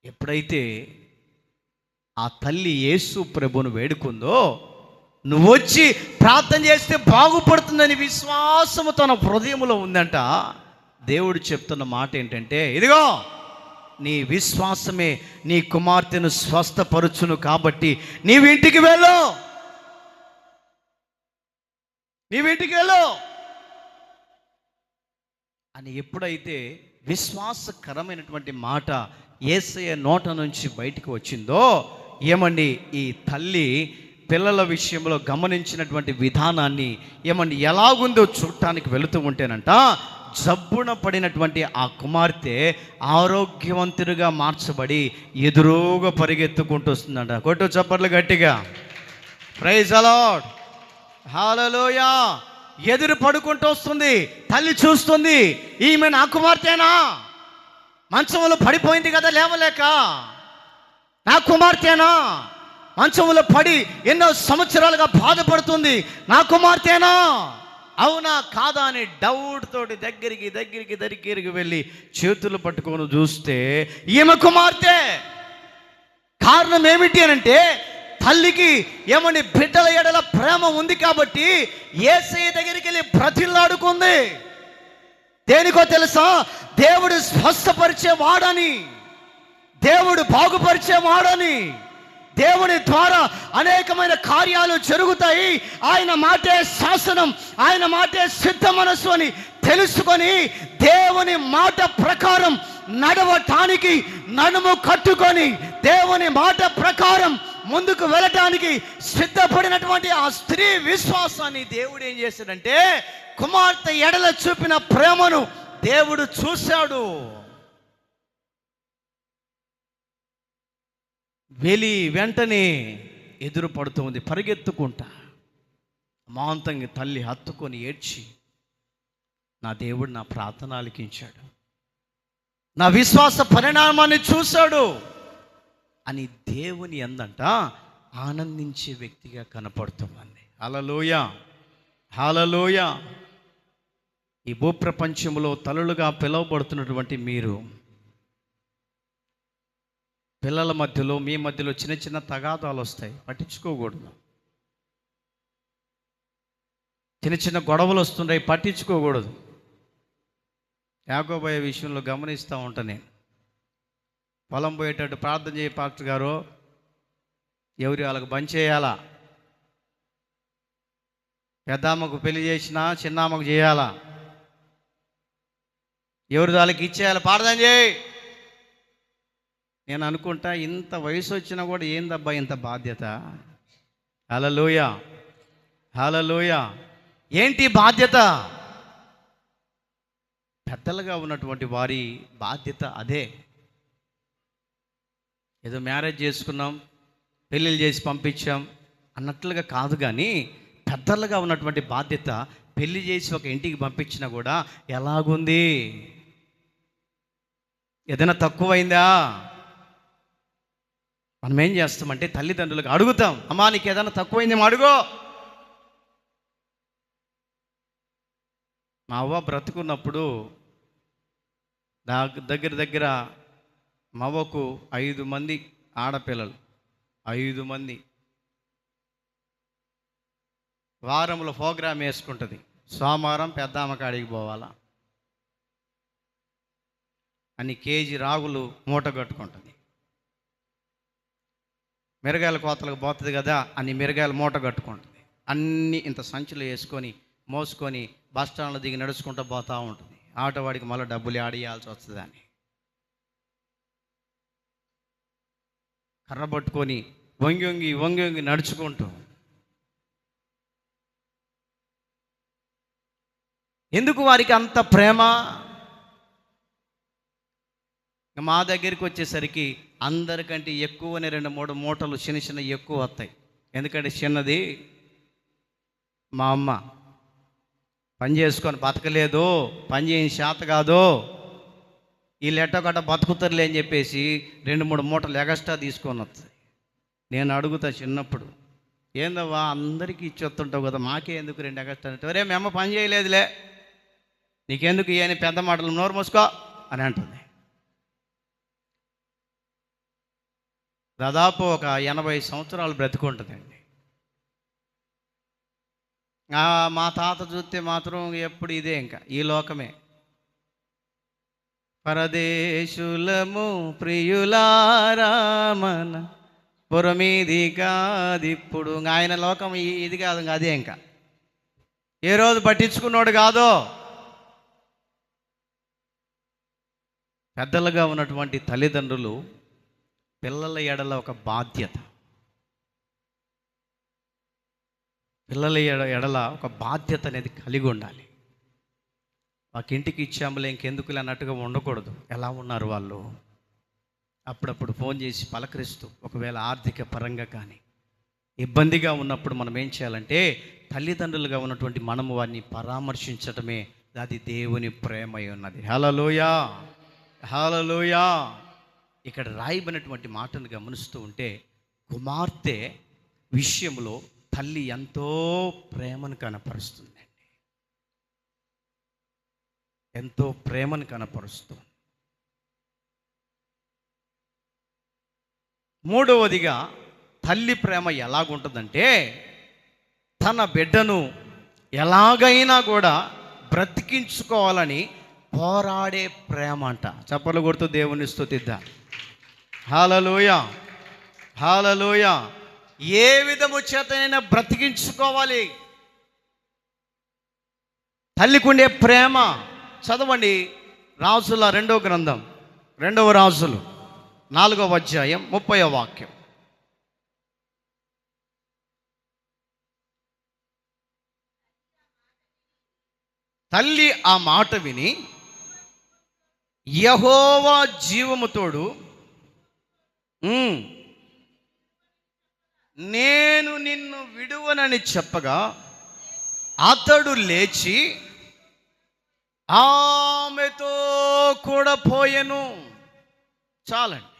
ఎప్పుడైతే ఆ తల్లి యేసు ప్రభువును వేడుకుందో, నువ్వు వచ్చి ప్రార్థన చేస్తే బాగుపడుతుందని విశ్వాసము తన హృదయంలో ఉందంట. దేవుడు చెప్తున్న మాట ఏంటంటే, ఇదిగో నీ విశ్వాసమే నీ కుమార్తెను స్వస్థపరుచును, కాబట్టి నీవింటికి వెళ్ళు, నీవింటికి వెళ్ళు అని ఎప్పుడైతే విశ్వాసకరమైనటువంటి మాట యేసయ్య నోట నుంచి బయటికి వచ్చిందో, ఏమండి ఈ తల్లి పిల్లల విషయంలో గమనించినటువంటి విధానాన్ని ఏమండి ఎలాగుందో చూడటానికి వెళుతూ ఉంటేనంట, జబ్బున పడినటువంటి ఆ కుమార్తె ఆరోగ్యవంతుడిగా మార్చబడి ఎదురుగా పరిగెత్తుకుంటూ వస్తుందంట. కొట్టు చప్పట్లు గట్టిగా. ప్రైజ్ ది లార్డ్, హల్లెలూయా. ఎదురు పడుకుంటూ వస్తుంది. తల్లి చూస్తుంది, ఈమె నా కుమార్తెనా? మంచంలో పడిపోయింది కదా లేవలేక, నా కుమార్తెనా? మంచంలో పడి ఎన్నో సంవత్సరాలుగా బాధపడుతుంది, నా కుమార్తెనా? అవునా కాదా అని డౌట్ తోటి దగ్గరికి వెళ్ళి చేతులు పట్టుకొని చూస్తే ఈమె కుమార్తె. కారణం ఏమిటి అనంటే, తల్లికి ఏమని బిడ్డల ఎడల ప్రేమ ఉంది కాబట్టి యేసయ్య దగ్గరికి వెళ్ళి బ్రతిలాడుకుంది. దేనికో తెలుసా? దేవుడు స్వస్థపరిచేవాడని, దేవుడు బాగుపరిచేవాడని, దేవుని ద్వారా అనేకమైన కార్యాలు జరుగుతాయి, ఆయన మాటే శాసనం, ఆయన మాటే సిద్ధ మనస్సు అని తెలుసుకొని దేవుని మాట ప్రకారం నడవటానికి నడుము కట్టుకొని దేవుని మాట ప్రకారం ముందుకు వెళ్ళటానికి సిద్ధపడినటువంటి ఆ స్త్రీ విశ్వాసాన్ని దేవుడు ఏం చేశాడంటే, కుమార్తె ఎడల చూపిన ప్రేమను దేవుడు చూశాడు. వెంటనే ఎదురు పడుతూ ఉంది పరిగెత్తుకుంటా. మాంతంగా తల్లి హత్తుకొని ఏడ్చి, నా దేవుడు నా ప్రార్థన ఆలకించాడు, నా విశ్వాస పరిణామాన్ని చూశాడు అని దేవుని యందంట ఆనందించే వ్యక్తిగా కనపడుతుంది. హల్లెలూయా, హల్లెలూయా. ఈ భూప్రపంచంలో తల్లులుగా పిలువబడుతున్నటువంటి మీరు, పిల్లల మధ్యలో మీ మధ్యలో చిన్న చిన్న తగాదాలు వస్తాయి, పట్టించుకోకూడదు. చిన్న చిన్న గొడవలు వస్తుంటాయి, పట్టించుకోకూడదు. యాకోబయ్య విషయంలో గమనిస్తూ ఉంటాను నేను. పొలం పోయేటట్టు ప్రార్థన చేయ పాస్టర్ గారు, ఎవరి వాళ్ళకి బంద్ చేయాలా, పెద్దమ్మకు పెళ్లి చేసినా చిన్నమ్మకు చేయాలా, ఎవరి వాళ్ళకి ఇచ్చేయాలి, ప్రార్థన చేయి. నేను అనుకుంటా, ఇంత వయసు వచ్చినా కూడా ఏందబ్బా ఇంత బాధ్యత. హల్లెలూయా, హల్లెలూయా. ఏంటి బాధ్యత? పెద్దలుగా ఉన్నటువంటి వారి బాధ్యత అదే. ఏదో మ్యారేజ్ చేసుకున్నాం, పెళ్ళిళ్ళు చేసి పంపించాం అన్నట్లుగా కాదు, కానీ పెద్దలుగా ఉన్నటువంటి బాధ్యత, పెళ్లి చేసి ఒక ఇంటికి పంపించినా కూడా ఎలాగుంది, ఏదైనా తక్కువైందా? మనం ఏం చేస్తామంటే తల్లిదండ్రులకు అడుగుతాం, అమ్మా నీకు ఏదైనా తక్కువైందేమో అడుగో. మా అవ్వ బ్రతుకున్నప్పుడు దగ్గర మా అవ్వకు 5 మంది ఆడపిల్లలు, 5 మంది. వారంలో ప్రోగ్రామ్ వేసుకుంటుంది, సోమవారం పెద్దమ్మ కాడికి పోవాలా అని కేజీ రాగులు మూట కట్టుకుంటుంది. మిరగాయల కోతలకు పోతుంది కదా అని మిరగాయల మూట కట్టుకుంటుంది. అన్నీ ఇంత సంచులు వేసుకొని మోసుకొని బస్ స్టాండ్లో దిగి నడుచుకుంటూ పోతూ ఉంటుంది. ఆటో వాడికి మళ్ళీ డబ్బులు ఆడియాల్సి వస్తుందని కర్ర పట్టుకొని వంగి వంగి నడుచుకుంటూ. ఎందుకు వారికి అంత ప్రేమ? మా దగ్గరికి వచ్చేసరికి అందరికంటే ఎక్కువనే 2-3 మూటలు చిన్న చిన్న ఎక్కువ వస్తాయి. ఎందుకంటే చిన్నది మా అమ్మ పని చేసుకొని బతకలేదు, పని చేయని శాత కాదు, వీళ్ళు ఎట్టగట్ట బతుకుతారులే అని చెప్పేసి 2-3 మూటలు ఎగస్ట్రా తీసుకొని వస్తాయి. నేను అడుగుతా చిన్నప్పుడు, ఏందవ్వా అందరికీ ఇచ్చొస్తుంటావు కదా, మాకే ఎందుకు 2 ఎగస్ట్రా అంటే, ఒరే మీ అమ్మ పని చేయలేదులే, నీకెందుకు ఇవని పెద్ద మాటలు, నోరు మూసుకో అని అంటుంది. దాదాపు ఒక 80 సంవత్సరాలు బ్రతుకుంటుందండి. మా తాత చూస్తే మాత్రం ఎప్పుడు ఇదే, ఇంకా ఈ లోకమే. పరదేశులము ప్రియులారామన పురమీది కాదు ఇప్పుడు, ఆయన లోకం ఇది కాదు, ఇంకా అదే. ఇంకా ఏ రోజు పట్టించుకున్నాడు కాదో. పెద్దలుగా ఉన్నటువంటి తల్లిదండ్రులు పిల్లల ఎడల ఒక బాధ్యత, పిల్లల ఎడల ఒక బాధ్యత అనేది కలిగి ఉండాలి. మాకు ఇంటికి ఇచ్చాములే ఇంకెందుకులే అన్నట్టుగా ఉండకూడదు. ఎలా ఉన్నారు వాళ్ళు, అప్పుడప్పుడు ఫోన్ చేసి పలకరిస్తూ, ఒకవేళ ఆర్థిక పరంగా కానీ ఇబ్బందిగా ఉన్నప్పుడు మనం ఏం చేయాలంటే, తల్లిదండ్రులుగా ఉన్నటువంటి మనము వారిని పరామర్శించటమే, అది దేవుని ప్రేమై ఉన్నది. హల్లెలూయా, హల్లెలూయా. ఇక్కడ రాయబడినటువంటి మాటను గమనిస్తూ ఉంటే, కుమార్తె విషయంలో తల్లి ఎంతో ప్రేమను కనపరుస్తుందండి, ఎంతో ప్రేమను కనపరుస్తుంది. మూడవదిగా తల్లి ప్రేమ ఎలాగుంటుందంటే, తన బిడ్డను ఎలాగైనా కూడా బ్రతికించుకోవాలని పోరాడే ప్రేమ అంట. చప్పలు కొడుతూ దేవుని స్తుతిద్దాం. హల్లెలూయా, హల్లెలూయా. ఏ విధము చేతనైనా బ్రతికించుకోవాలి. తల్లికి ఉండే ప్రేమ చదవండి. రాజుల 2వ గ్రంథం, 2వ రాజులు 4వ అధ్యాయం 30వ వాక్యం. తల్లి ఆ మాట విని, యెహోవా జీవము తోడు నేను నిన్ను విడువనని చెప్పగా అతడు లేచి ఆమెతో కూడా పోయెను. చాలండి,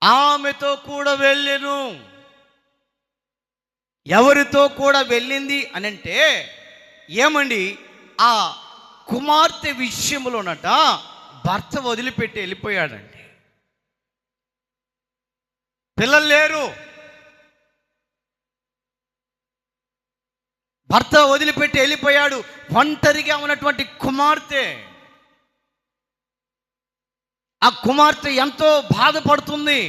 ఆమెతో కూడా వెళ్ళెను. ఎవరితో కూడా వెళ్ళింది అని అంటే ఏమండి, ఆ కుమార్తె విషయంలోనట భర్త వదిలిపెట్టి వెళ్ళిపోయాడండి. పిల్లలు లేరు, భర్త వదిలిపెట్టి వెళ్ళిపోయాడు. ఒంటరిగా ఉన్నటువంటి కుమార్తె, ఆ కుమార్తె ఎంతో బాధపడుతుంది.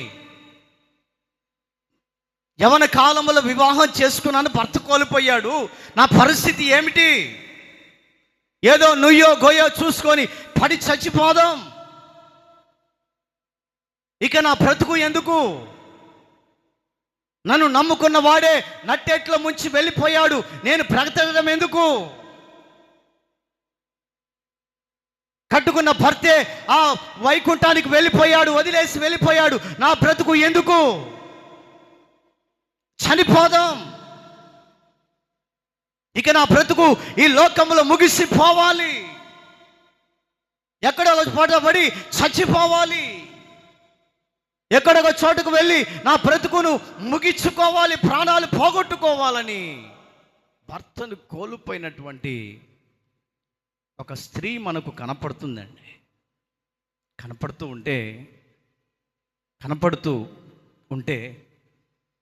యవన కాలంలో వివాహం చేసుకున్నాను, భర్త కోల్పోయాడు, నా పరిస్థితి ఏమిటి? ఏదో నుయ్యో గోయో చూసుకొని పడి చచ్చిపోదాం, ఇక నా బ్రతుకు ఎందుకు? నన్ను నమ్ముకున్న వాడే నట్టేట్లో ముంచి వెళ్ళిపోయాడు, నేను బ్రతకడం ఎందుకు? కట్టుకున్న భర్తే ఆ వైకుంఠానికి వెళ్ళిపోయాడు, వదిలేసి వెళ్ళిపోయాడు, నా బ్రతుకు ఎందుకు? చనిపోదాం, ఇక నా బ్రతుకు ఈ లోకంలో ముగిసిపోవాలి, ఎక్కడో పడి చచ్చిపోవాలి, ఎక్కడొక చోటుకు వెళ్ళి నా బ్రతుకును ముగించుకోవాలి, ప్రాణాలు పోగొట్టుకోవాలని భర్తను కోల్పోయినటువంటి ఒక స్త్రీ మనకు కనపడుతుందండి. కనపడుతూ ఉంటే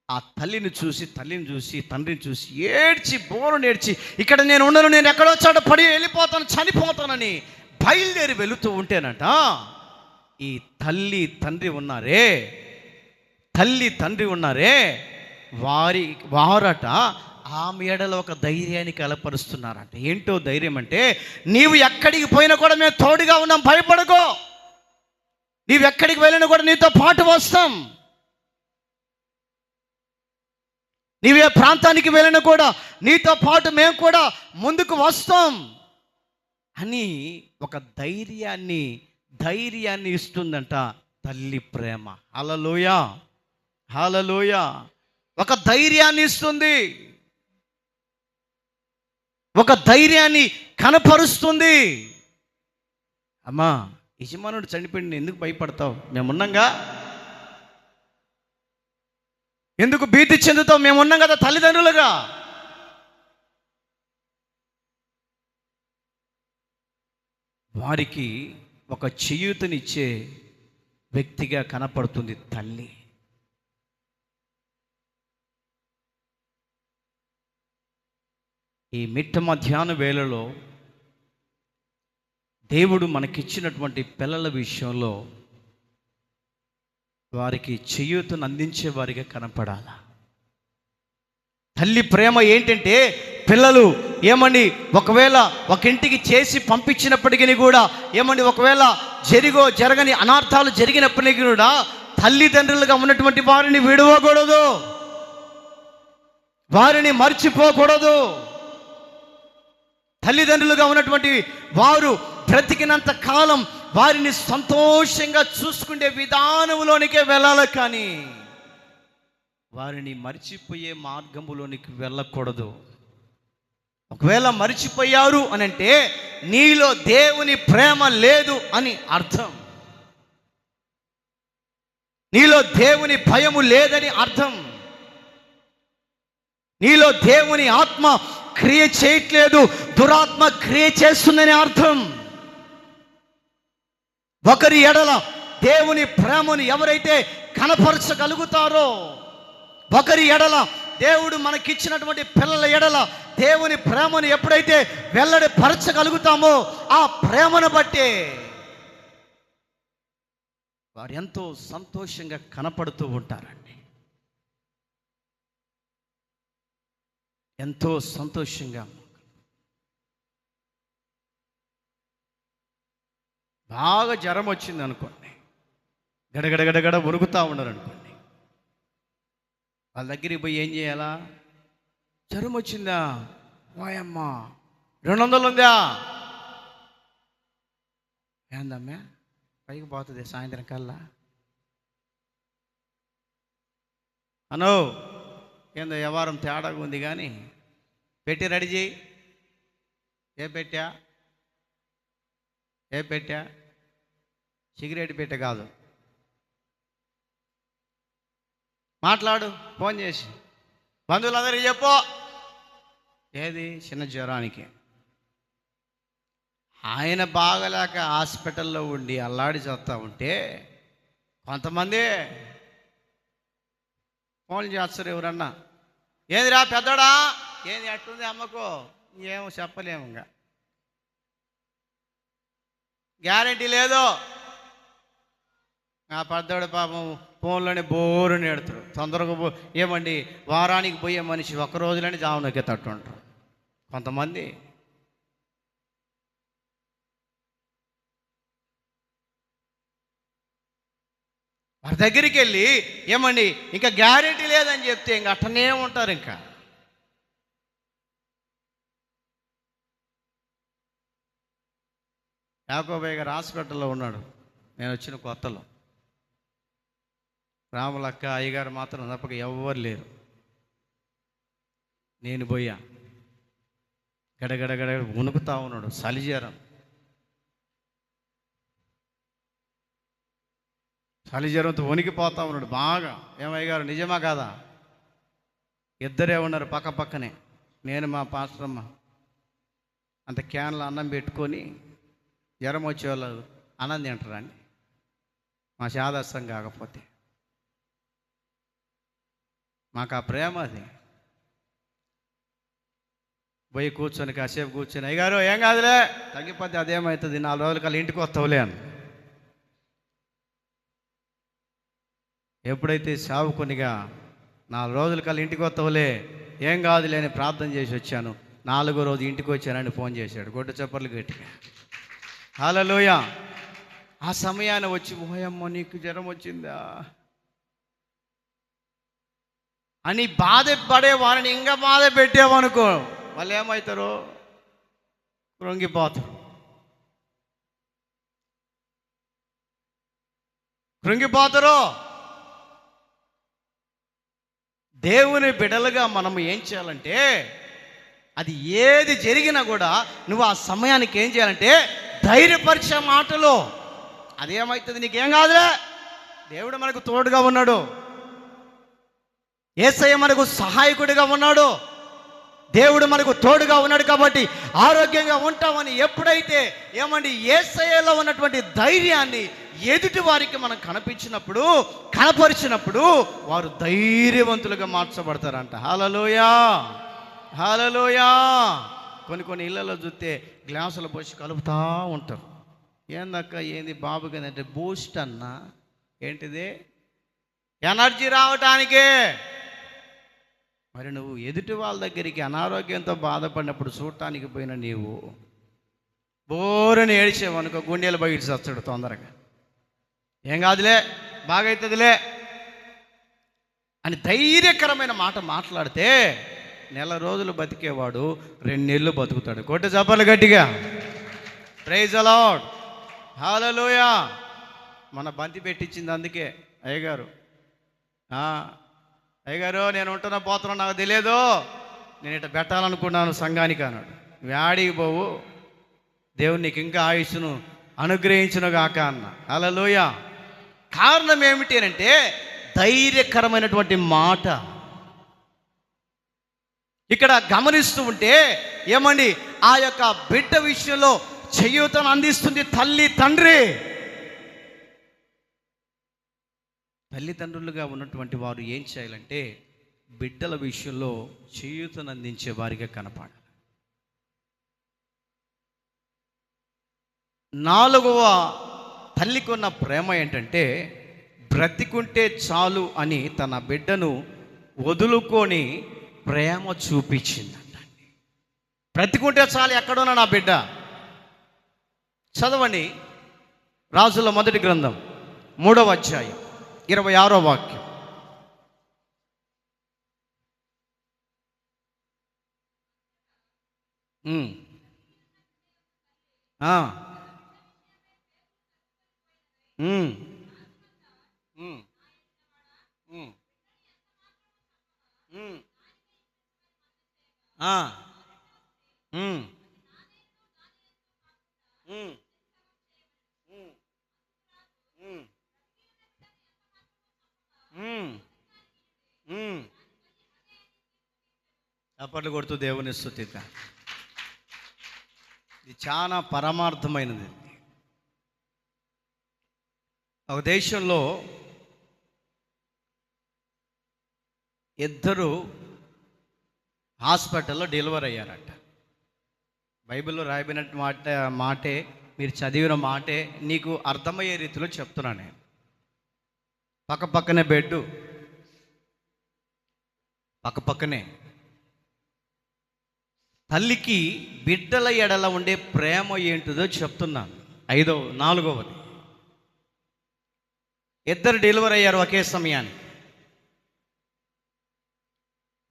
ఆ తల్లిని చూసి తండ్రిని చూసి ఏడ్చి బోరు నేర్చి, ఇక్కడ నేను ఉండను, నేను ఎక్కడో చోట పడి వెళ్ళిపోతాను, చనిపోతానని బయలుదేరి వెళుతూ ఉంటేనట, ఈ తల్లి తండ్రి ఉన్నారే వారట ఆమె ఎడలో ఒక ధైర్యాన్ని కలపరుస్తున్నారంట. ఏంటో ధైర్యం అంటే, నీవు ఎక్కడికి పోయినా కూడా మేము తోడుగా ఉన్నాం, భయపడకో, నీవు ఎక్కడికి వెళ్ళినా కూడా నీతో పాటు వస్తాం, నీవే ప్రాంతానికి వెళ్ళినా కూడా నీతో పాటు మేము కూడా ముందుకు వస్తాం అని ఒక ధైర్యాన్ని ధైర్యాన్ని ఇస్తుందంట తల్లి ప్రేమ. హల్లెలూయా, హల్లెలూయా. ఒక ధైర్యాన్ని ఇస్తుంది, ఒక ధైర్యాన్ని కనపరుస్తుంది. అమ్మా, యజమానుడు చనిపోయింది, ఎందుకు భయపడతావు? మేమున్నాంగా. ఎందుకు భీతి చెందుతావు? మేమున్నాం కదా తల్లిదండ్రులుగా. వారికి ఒక చేయూతనిచ్చే వ్యక్తిగా కనపడుతుంది తల్లి. ఈ మిట్ట మధ్యాహ్న వేళలో దేవుడు మనకిచ్చినటువంటి పిల్లల విషయంలో వారికి చేయూతను అందించే వారిగా కనపడాల. తల్లి ప్రేమ ఏంటంటే, పిల్లలు ఏమండి ఒకవేళ ఒక ఇంటికి చేసి పంపించినప్పటికీ కూడా ఏమండి ఒకవేళ జరగని అనార్థాలు జరిగినప్పటికీ కూడా తల్లిదండ్రులుగా ఉన్నటువంటి వారిని విడవకూడదు, వారిని మర్చిపోకూడదు. తల్లిదండ్రులుగా ఉన్నటువంటి వారు బ్రతికినంత కాలం వారిని సంతోషంగా చూసుకునే విధానంలోనికే వెళ్ళాలి, కానీ వారిని మర్చిపోయే మార్గంలోనికి వెళ్ళకూడదు. ఒకవేళ మర్చిపోయారు అని అంటే నీలో దేవుని ప్రేమ లేదు అని అర్థం, నీలో దేవుని భయము లేదని అర్థం, నీలో దేవుని ఆత్మ క్రియ చేయట్లేదు, దురాత్మ క్రియ చేస్తుందని అర్థం. ఒకరి ఎడల దేవుని ప్రేమను ఎవరైతే కనపరచగలుగుతారో, ఒకరి ఎడల దేవుడు మనకిచ్చినటువంటి పిల్లల ఎడల దేవుని ప్రేమను ఎప్పుడైతే వెల్లడిపరచగలుగుతామో ఆ ప్రేమను బట్టే వారు ఎంతో సంతోషంగా కనపడుతూ ఉంటారండి. ఎంతో సంతోషంగా. బాగా జ్వరం వచ్చింది అనుకోండి, గడగడగడగడ ఉరుకుతూ ఉన్నారు అనుకోండి, వాళ్ళ దగ్గరికి పోయి ఏం చేయాలా? జ్వరం వచ్చిందా? వాయమ్మా 200 ఉందా? ఏందమ్మా పైకి పోతుంది సాయంత్రం కల్లా అనో, ఏందో వ్యవహారం తేడాగా ఉంది కానీ పెట్టి రెడీ చేయి. ఏ పెట్టా సిగరెట్ పెట్టే కాదు, మాట్లాడు ఫోన్ చేసి బంధువులందరికీ చెప్పు. ఏది? చిన్న జ్వరానికి. ఆయన బాగలేక హాస్పిటల్లో ఉండి అల్లాడి చేస్తూ ఉంటే కొంతమంది ఫోన్ చేస్తారు ఎవరన్నా, ఏదిరా పెద్దడా, ఏది అట్టుంది అమ్మకు, ఏమో చెప్పలేము, ఇంకా గ్యారంటీ లేదు. ఆ పెద్దోడు పాపం ఫోన్లోనే బోరుని ఎడతాడు. తొందరగా ఏమండి వారానికి పోయే మనిషి ఒక రోజులోనే జామునకే తట్టుంటారు కొంతమంది. వారి దగ్గరికి వెళ్ళి ఏమండి ఇంకా గ్యారెంటీ లేదని చెప్తే ఇంక అట్టనే ఉంటారు. ఇంకా యాకోబయ్య గారు హాస్పిటల్లో ఉన్నాడు నేను వచ్చిన కొత్తలో. రాములక్క అయ్యగారు మాత్రం తప్పక ఎవ్వరు లేరు. నేను పోయా, గడగడగడ ఉనుకుతా ఉన్నాడు, చలిజ్వరం. చలిజ్వరంతో వణికిపోతా ఉన్నాడు బాగా. ఏమయ్య గారు నిజమా కాదా? ఇద్దరే ఉన్నారు పక్క పక్కనే, నేను మా పాస్టరమ్మ. అంత క్యాన్లో అన్నం పెట్టుకొని జ్వరం వచ్చే వాళ్ళు అన్నం తింటారండి, మా శాదస్తం కాకపోతే. మాకు ఆ ప్రేమ అది. పోయి కూర్చొని కాసేపు కూర్చొని, అయ్యగారు ఏం కాదులే తగ్గిపోతే అదేమవుతుంది, 4 రోజుల కల్లా ఇంటికి వస్తావులే అని. ఎప్పుడైతే సావుకొనిగా 4 రోజుల కల్లా ఇంటికి వస్తావులే ఏం కాదులే అని ప్రార్థన చేసి వచ్చాను, 4వ రోజు ఇంటికి వచ్చానని ఫోన్ చేశాడు గొడ్డ చప్పర్లు గట్టిగా. హల్లెలూయా. ఆ సమయాన్ని వచ్చి, ఓయమ్మ నీకు జ్వరం వచ్చిందా అని బాధపడే వారిని ఇంకా బాధ పెట్టామనుకో, వాళ్ళు ఏమవుతారు? కృంగిపోతారు. కృంగిపోతారు. దేవుని బిడ్డలుగా మనం ఏం చేయాలంటే, అది ఏది జరిగినా కూడా నువ్వు ఆ సమయానికి ఏం చేయాలంటే ధైర్యపరిచే మాటలు. అదేమవుతుంది, నీకేం కాదులే, దేవుడు మనకు తోడుగా ఉన్నాడు, యేసయ్య మనకు సహాయకుడిగా ఉన్నాడు, దేవుడు మనకు తోడుగా ఉన్నాడు కాబట్టి ఆరోగ్యంగా ఉంటామని ఎప్పుడైతే యేసయ్యలో ఉన్నటువంటి ధైర్యాన్ని ఎదుటి వారికి మనం కనపరిచినప్పుడు వారు ధైర్యవంతులుగా మార్చబడతారంట. హల్లెలూయా, హల్లెలూయా. కొన్ని ఇళ్ళలో చూస్తే గ్లాసులు పోసి కలుపుతూ ఉంటారు. ఏందక్క ఏంది బాబు కదంటే బూస్ట్ అన్న, ఏంటిది ఎనర్జీ రావటానికే. మరి నువ్వు ఎదుటి వాళ్ళ దగ్గరికి అనారోగ్యంతో బాధపడినప్పుడు చూడటానికి పోయిన నీవు బోరని ఏడిచేవనుకో, గుండెలు బయట చచ్చాడు తొందరగా. ఏం కాదులే, బాగైతుందిలే అని ధైర్యకరమైన మాట మాట్లాడితే నెల రోజులు బతికేవాడు 2 నెలలు బతుకుతాడు. కొట్టు చప్పలు గట్టిగా. ప్రైజ్ ది లార్డ్, హల్లెలూయా. మన బంతి పెట్టించింది అందుకే అయ్యగారు. అయ్యగారు నేను పోతున్నా, నాకు తెలియదు, నేను ఇట్లా పెట్టాలనుకున్నాను సంఘానికి అన్నాడు. వ్యాడికి పోవు, దేవుడు నీకు ఇంకా ఆయుష్ను అనుగ్రహించును గాక అన్న. హల్లెలూయా. కారణం ఏమిటి అంటే ధైర్యకరమైనటువంటి మాట. ఇక్కడ గమనిస్తూ ఉంటే ఆ యొక్క బిడ్డ విషయంలో చేయూతను అందిస్తుంది తల్లి తండ్రి. తల్లిదండ్రులుగా ఉన్నటువంటి వారు ఏం చేయాలంటే బిడ్డల విషయంలో చేయూతను అందించే వారిగా కనపడాలి. 4వ తల్లికి ఉన్న ప్రేమ ఏంటంటే బ్రతికుంటే చాలు అని తన బిడ్డను వదులుకొని ప్రేమ చూపించిందంట. బ్రతికుంటే చాలు, ఎక్కడున్నా నా బిడ్డ. చదవండి రాజుల మొదటి గ్రంథం 3వ అధ్యాయం 26వ వాక్యం. చప్పట్లు కొడుతూ దేవుని స్తుతిద్దాం. ఇది చాలా పరమార్థమైనది. ఒక దేశంలో ఇద్దరు హాస్పిటల్లో డెలివరీ అయ్యారట. బైబిల్లో రాయబడిన మాటే, మీరు చదివిన మాటే నీకు అర్థమయ్యే రీతిలో చెప్తున్నాను నేను. పక్కపక్కనే బెడ్డు, పక్కపక్కనే. తల్లికి బిడ్డల ఎడల ఉండే ప్రేమ ఏంటిదో చెప్తున్నాను. 4వది, ఇద్దరు డెలివరీ అయ్యారు ఒకే సమయాన్ని.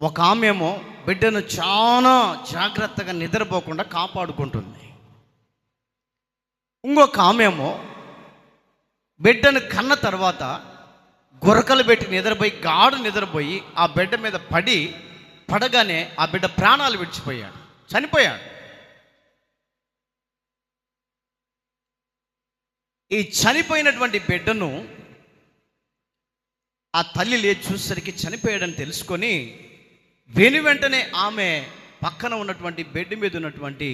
ఒక ఆమెమో బిడ్డను చాలా జాగ్రత్తగా నిద్రపోకుండా కాపాడుకుంటుంది. ఇంకొక ఆమెమో బిడ్డను కన్న తర్వాత గురకలు పెట్టి నిద్రపోయి ఆ బిడ్డ మీద పడగానే ఆ బిడ్డ ప్రాణాలు విడిచిపోయాడు, చనిపోయాడు. ఈ చనిపోయినటువంటి బిడ్డను ఆ తల్లి లేచి చూసేసరికి చనిపోయాడని తెలుసుకొని వెంటనే ఆమె పక్కన ఉన్నటువంటి బెడ్ మీద ఉన్నటువంటి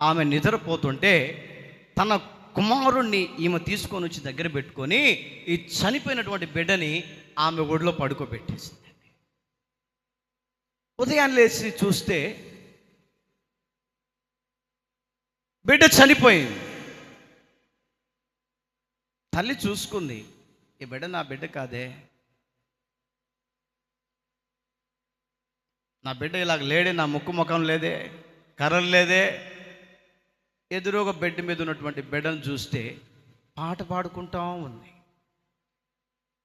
ఆమె నిద్రపోతుంటే తన కుమారుణ్ణి ఈమె తీసుకొని వచ్చి దగ్గర పెట్టుకొని ఈ చనిపోయినటువంటి బిడ్డని ఆమె ఒడిలో పడుకోబెట్టేసింది. ఉదయాన్నే లేచి చూస్తే బిడ్డ చనిపోయింది. తల్లి చూసుకుంది, ఈ బిడ్డ నా బిడ్డ కాదే, నా బిడ్డ ఇలాగ లేడే, నా ముఖం లేదే, కర్రలు లేదే. ఎదురుగా బెడ్ మీద ఉన్నటువంటి బిడ్డను చూస్తే పాట పాడుకుంటా ఉంది.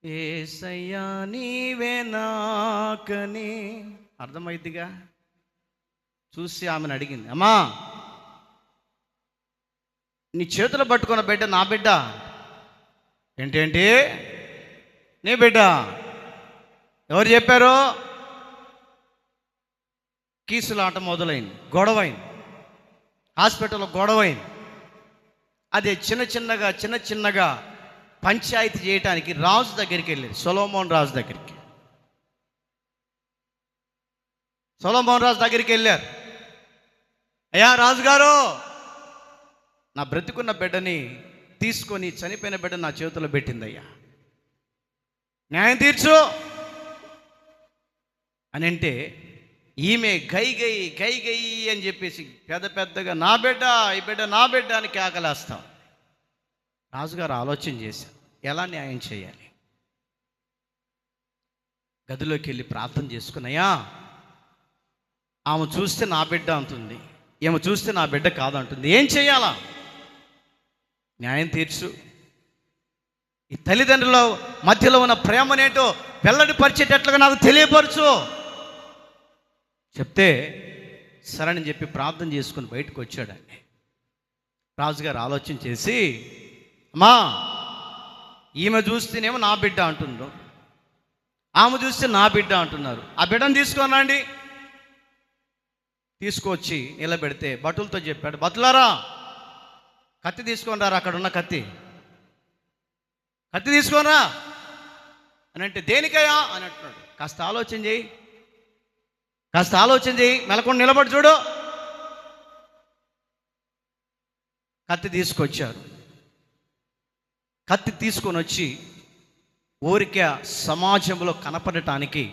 యేసయ్యా నీవే నాకని. అర్థమైద్దిగా. చూసి ఆమెను అడిగింది, అమ్మా నీ చేతులు పట్టుకున్న బిడ్డ నా బిడ్డ? ఏంటేంటి నీ బిడ్డ? ఎవరు చెప్పారు? కీసులాట మొదలైంది, గొడవైంది, హాస్పిటల్లో గొడవైంది. అదే చిన్న చిన్నగా పంచాయతీ చేయటానికి రాజు దగ్గరికి వెళ్ళారు, సొలొమోన్ రాజు దగ్గరికి. సొలొమోన్ రాజు దగ్గరికి వెళ్ళారు. అయ్యా రాజుగారు, నా బ్రతికున్న బిడ్డని తీసుకొని చనిపోయిన బిడ్డ నా చేతిలో పెట్టిందయ్యా, న్యాయం తీర్చు అని అంటే, ఈమె గై గై గై గై అని చెప్పేసి పెద్దగా నా బిడ్డ, ఈ బిడ్డ నా బిడ్డ అని కేకలేస్తాం. రాజుగారు ఆలోచన చేశారు, ఎలా న్యాయం చేయాలి. గదిలోకి వెళ్ళి ప్రార్థన చేసుకున్నాయా, ఆమె చూస్తే నా బిడ్డ అంటుంది, ఈమె చూస్తే నా బిడ్డ కాదంటుంది, ఏం చేయాలా? న్యాయం తీర్చు. ఈ తల్లిదండ్రుల మధ్యలో ఉన్న ప్రేమనేటో వెల్లడిపరిచేటట్లుగా నాకు తెలియపరచు చెప్తే సరేనని చెప్పి ప్రార్థన చేసుకుని బయటకు వచ్చాడండి. రాజుగారు ఆలోచన చేసి, అమ్మా ఈమె చూస్తేనేమో నా బిడ్డ అంటుండ్రు, ఆమె చూస్తే నా బిడ్డ అంటున్నారు, ఆ బిడ్డను తీసుకున్నాండి. తీసుకొచ్చి నిలబెడితే భటులతో చెప్పాడు, భటులారా కత్తి తీసుకొని రారా, అక్కడ ఉన్న కత్తి తీసుకొనరా అని అంటే, దేనికయ్యా అని అంటున్నాడు. కాస్త ఆలోచన చేయి, మెలకొని నిలబడి చూడు. కత్తి తీసుకొచ్చారు. కత్తి తీసుకొని వచ్చి ఊరికే సమాజంలో కనపడటానికి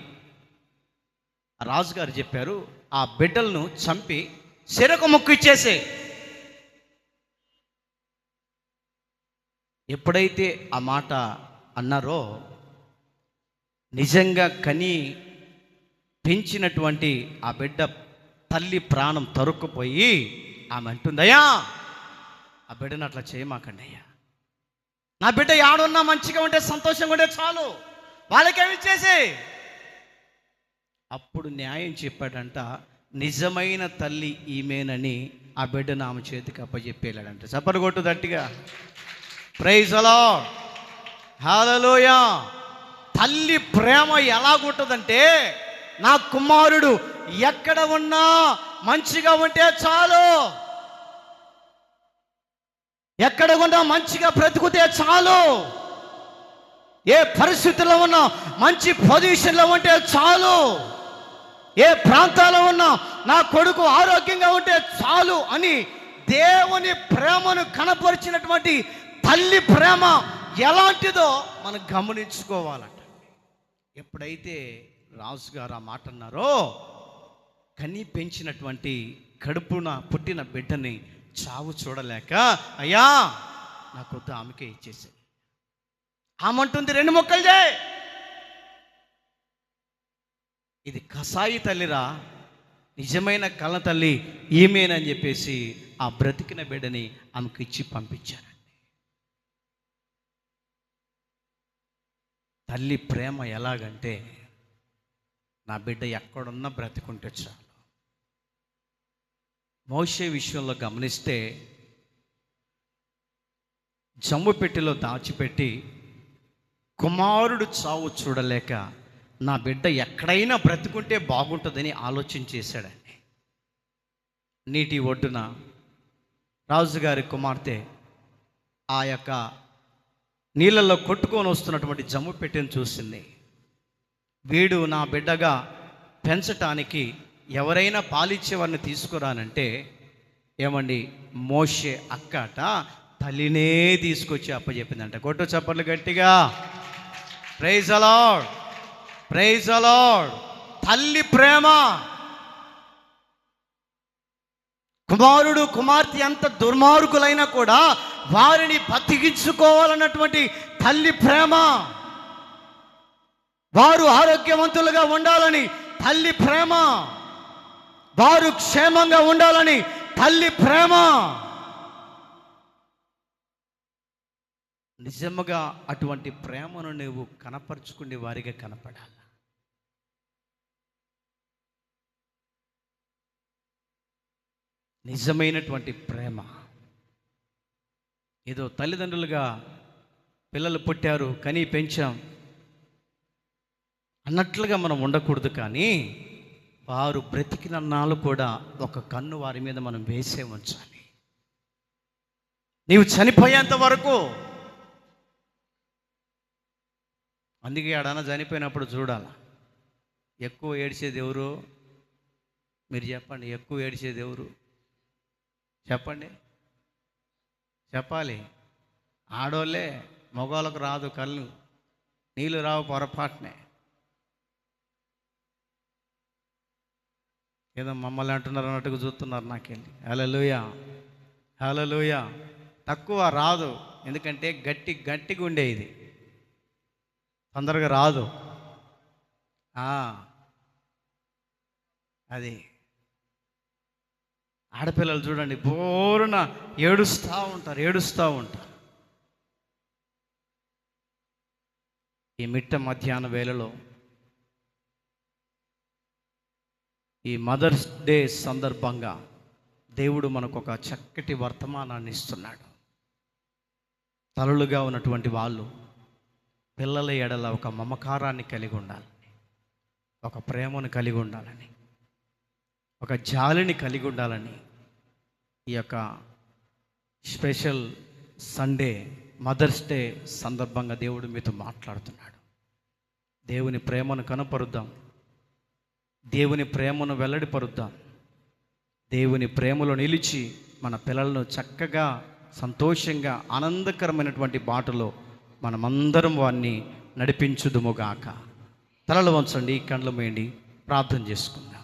రాజుగారు చెప్పారు, ఆ బిడ్డలను చంపి చెరకు ముక్కు ఇచ్చేసే. ఎప్పుడైతే ఆ మాట అన్నారో, నిజంగా కని పెంచినటువంటి ఆ బిడ్డ తల్లి ప్రాణం తరుక్కుపోయి ఆమె అంటుందయ్యా, ఆ బిడ్డను అట్లా చేయమాకండి అయ్యా, నా బిడ్డ ఆడున్నా మంచిగా ఉంటే సంతోషంగా ఉంటే చాలు, వాళ్ళకేమి ఇచ్చేసి. అప్పుడు న్యాయం చెప్పాడంట, నిజమైన తల్లి ఈమెనని ఆ బిడ్డను ఆమె చేతికి అప్పచెప్పేలాడంట. చప్పరు కొట్టు గట్టిగా, ప్రైజ్ ది లార్డ్, హల్లెలూయా. తల్లి ప్రేమ ఎలాగుంటుందంటే, నా కుమారుడు ఎక్కడ ఉన్నా మంచిగా ఉంటే చాలు, ఎక్కడ ఉన్నా మంచిగా బ్రతుకుతే చాలు, ఏ పరిస్థితుల్లో ఉన్నా మంచి పొజిషన్లో ఉంటే చాలు, ఏ ప్రాంతాల్లో ఉన్నా నా కొడుకు ఆరోగ్యంగా ఉంటే చాలు అని దేవుని ప్రేమను కనపరిచినటువంటి తల్లి ప్రేమ ఎలాంటిదో మనం గమనించుకోవాలంట. ఎప్పుడైతే రాజుగారు ఆ మాట అన్నారో, కని పెంచినటువంటి కడుపున పుట్టిన బిడ్డని చావు చూడలేక, అయ్యా నాకు వద్దు, ఆమెకే ఇచ్చేసి. ఆమంటుంది, 2 ముక్కలు చేయి. ఇది కసాయి తల్లిరా, నిజమైన కళ్ళ తల్లి ఈమెనని చెప్పేసి ఆ బ్రతికిన బిడ్డని ఆమెకు ఇచ్చి పంపించారండి. తల్లి ప్రేమ ఎలాగంటే, నా బిడ్డ ఎక్కడున్నా బ్రతికుంటే చాలు. మోషే విషయంలో గమనిస్తే, జమ్ము పెట్టెలో దాచిపెట్టి కుమారుడు చావు చూడలేక, నా బిడ్డ ఎక్కడైనా బ్రతుకుంటే బాగుంటుందని ఆలోచన చేశాడండి. నీటి ఒడ్డున రాజుగారి కుమార్తె ఆ యొక్క నీళ్ళల్లో కొట్టుకొని వస్తున్నటువంటి జమ్ము పెట్టెను చూసింది. వీడు నా బిడ్డగా పెంచటానికి ఎవరైనా పాలిచ్చేవారిని తీసుకురానంటే, ఏమండి మోషే అక్కట తల్లినే తీసుకొచ్చి అప్పచెప్పిందంట. కొట్టు చప్పట్లు గట్టిగా, praise the Lord, praise the Lord. తల్లి ప్రేమ, కుమారుడు కుమార్తె ఎంత దుర్మార్గులైనా కూడా వారిని బతికించుకోవాలన్నటువంటి తల్లి ప్రేమ, వారు ఆరోగ్యవంతులుగా ఉండాలని తల్లి ప్రేమ, వారు క్షేమంగా ఉండాలని తల్లి ప్రేమ. నిజంగా అటువంటి ప్రేమను నువ్వు కనపరుచుకునే వారిగా కనపడాలి. నిజమైనటువంటి ప్రేమ ఏదో తల్లిదండ్రులుగా పిల్లలు పుట్టారు, కని పెంచాం అన్నట్లుగా మనం ఉండకూడదు. కానీ వారు బ్రతికిన నాళ్ళు కూడా ఒక కన్ను వారి మీద మనం వేసే ఉంచాలి. నీవు చనిపోయేంత వరకు. అందుకే ఆడన చనిపోయినప్పుడు చూడాల. ఎక్కువ ఏడ్చేది ఎవరు? మీరు చెప్పండి. ఎక్కువ ఏడ్చేది ఎవరు? చెప్పండి, చెప్పాలి. ఆడోళ్ళే. మగవాళ్ళకు రాదు కళ్ళు, నీళ్ళు రావు పొరపాటునే. ఏదో మమ్మల్ని అంటున్నారు అన్నట్టుగా చూస్తున్నారు నాకెళ్ళి. హల్లెలూయా, హల్లెలూయా. తక్కువ రాదు, ఎందుకంటే గట్టిగా ఉండే ఇది తొందరగా రాదు. అది ఆడపిల్లలు చూడండి, బోరున ఏడుస్తూ ఉంటారు. ఈ మిట్ట మధ్యాహ్న వేళలో, ఈ మదర్స్ డే సందర్భంగా దేవుడు మనకు ఒక చక్కటి వర్తమానాన్ని ఇస్తున్నాడు. తల్లులుగా ఉన్నటువంటి వాళ్ళు పిల్లల ఎడల ఒక మమకారాన్ని కలిగి ఉండాలని, ఒక ప్రేమను కలిగి ఉండాలని, ఒక జాలిని కలిగి ఉండాలని ఈ యొక్క స్పెషల్ సండే మదర్స్ డే సందర్భంగా దేవుడు మీతో మాట్లాడుతున్నాడు. దేవుని ప్రేమను కనపరుద్దాం, దేవుని ప్రేమను వెల్లడిపరుద్దాం. దేవుని ప్రేమలో నిలిచి మన పిల్లలను చక్కగా, సంతోషంగా, ఆనందకరమైనటువంటి బాటలో మనమందరం వారిని నడిపించుదుముగాక. తలలు వంచండి, కళ్ళు మూయండి, ప్రార్థన చేసుకుందాం.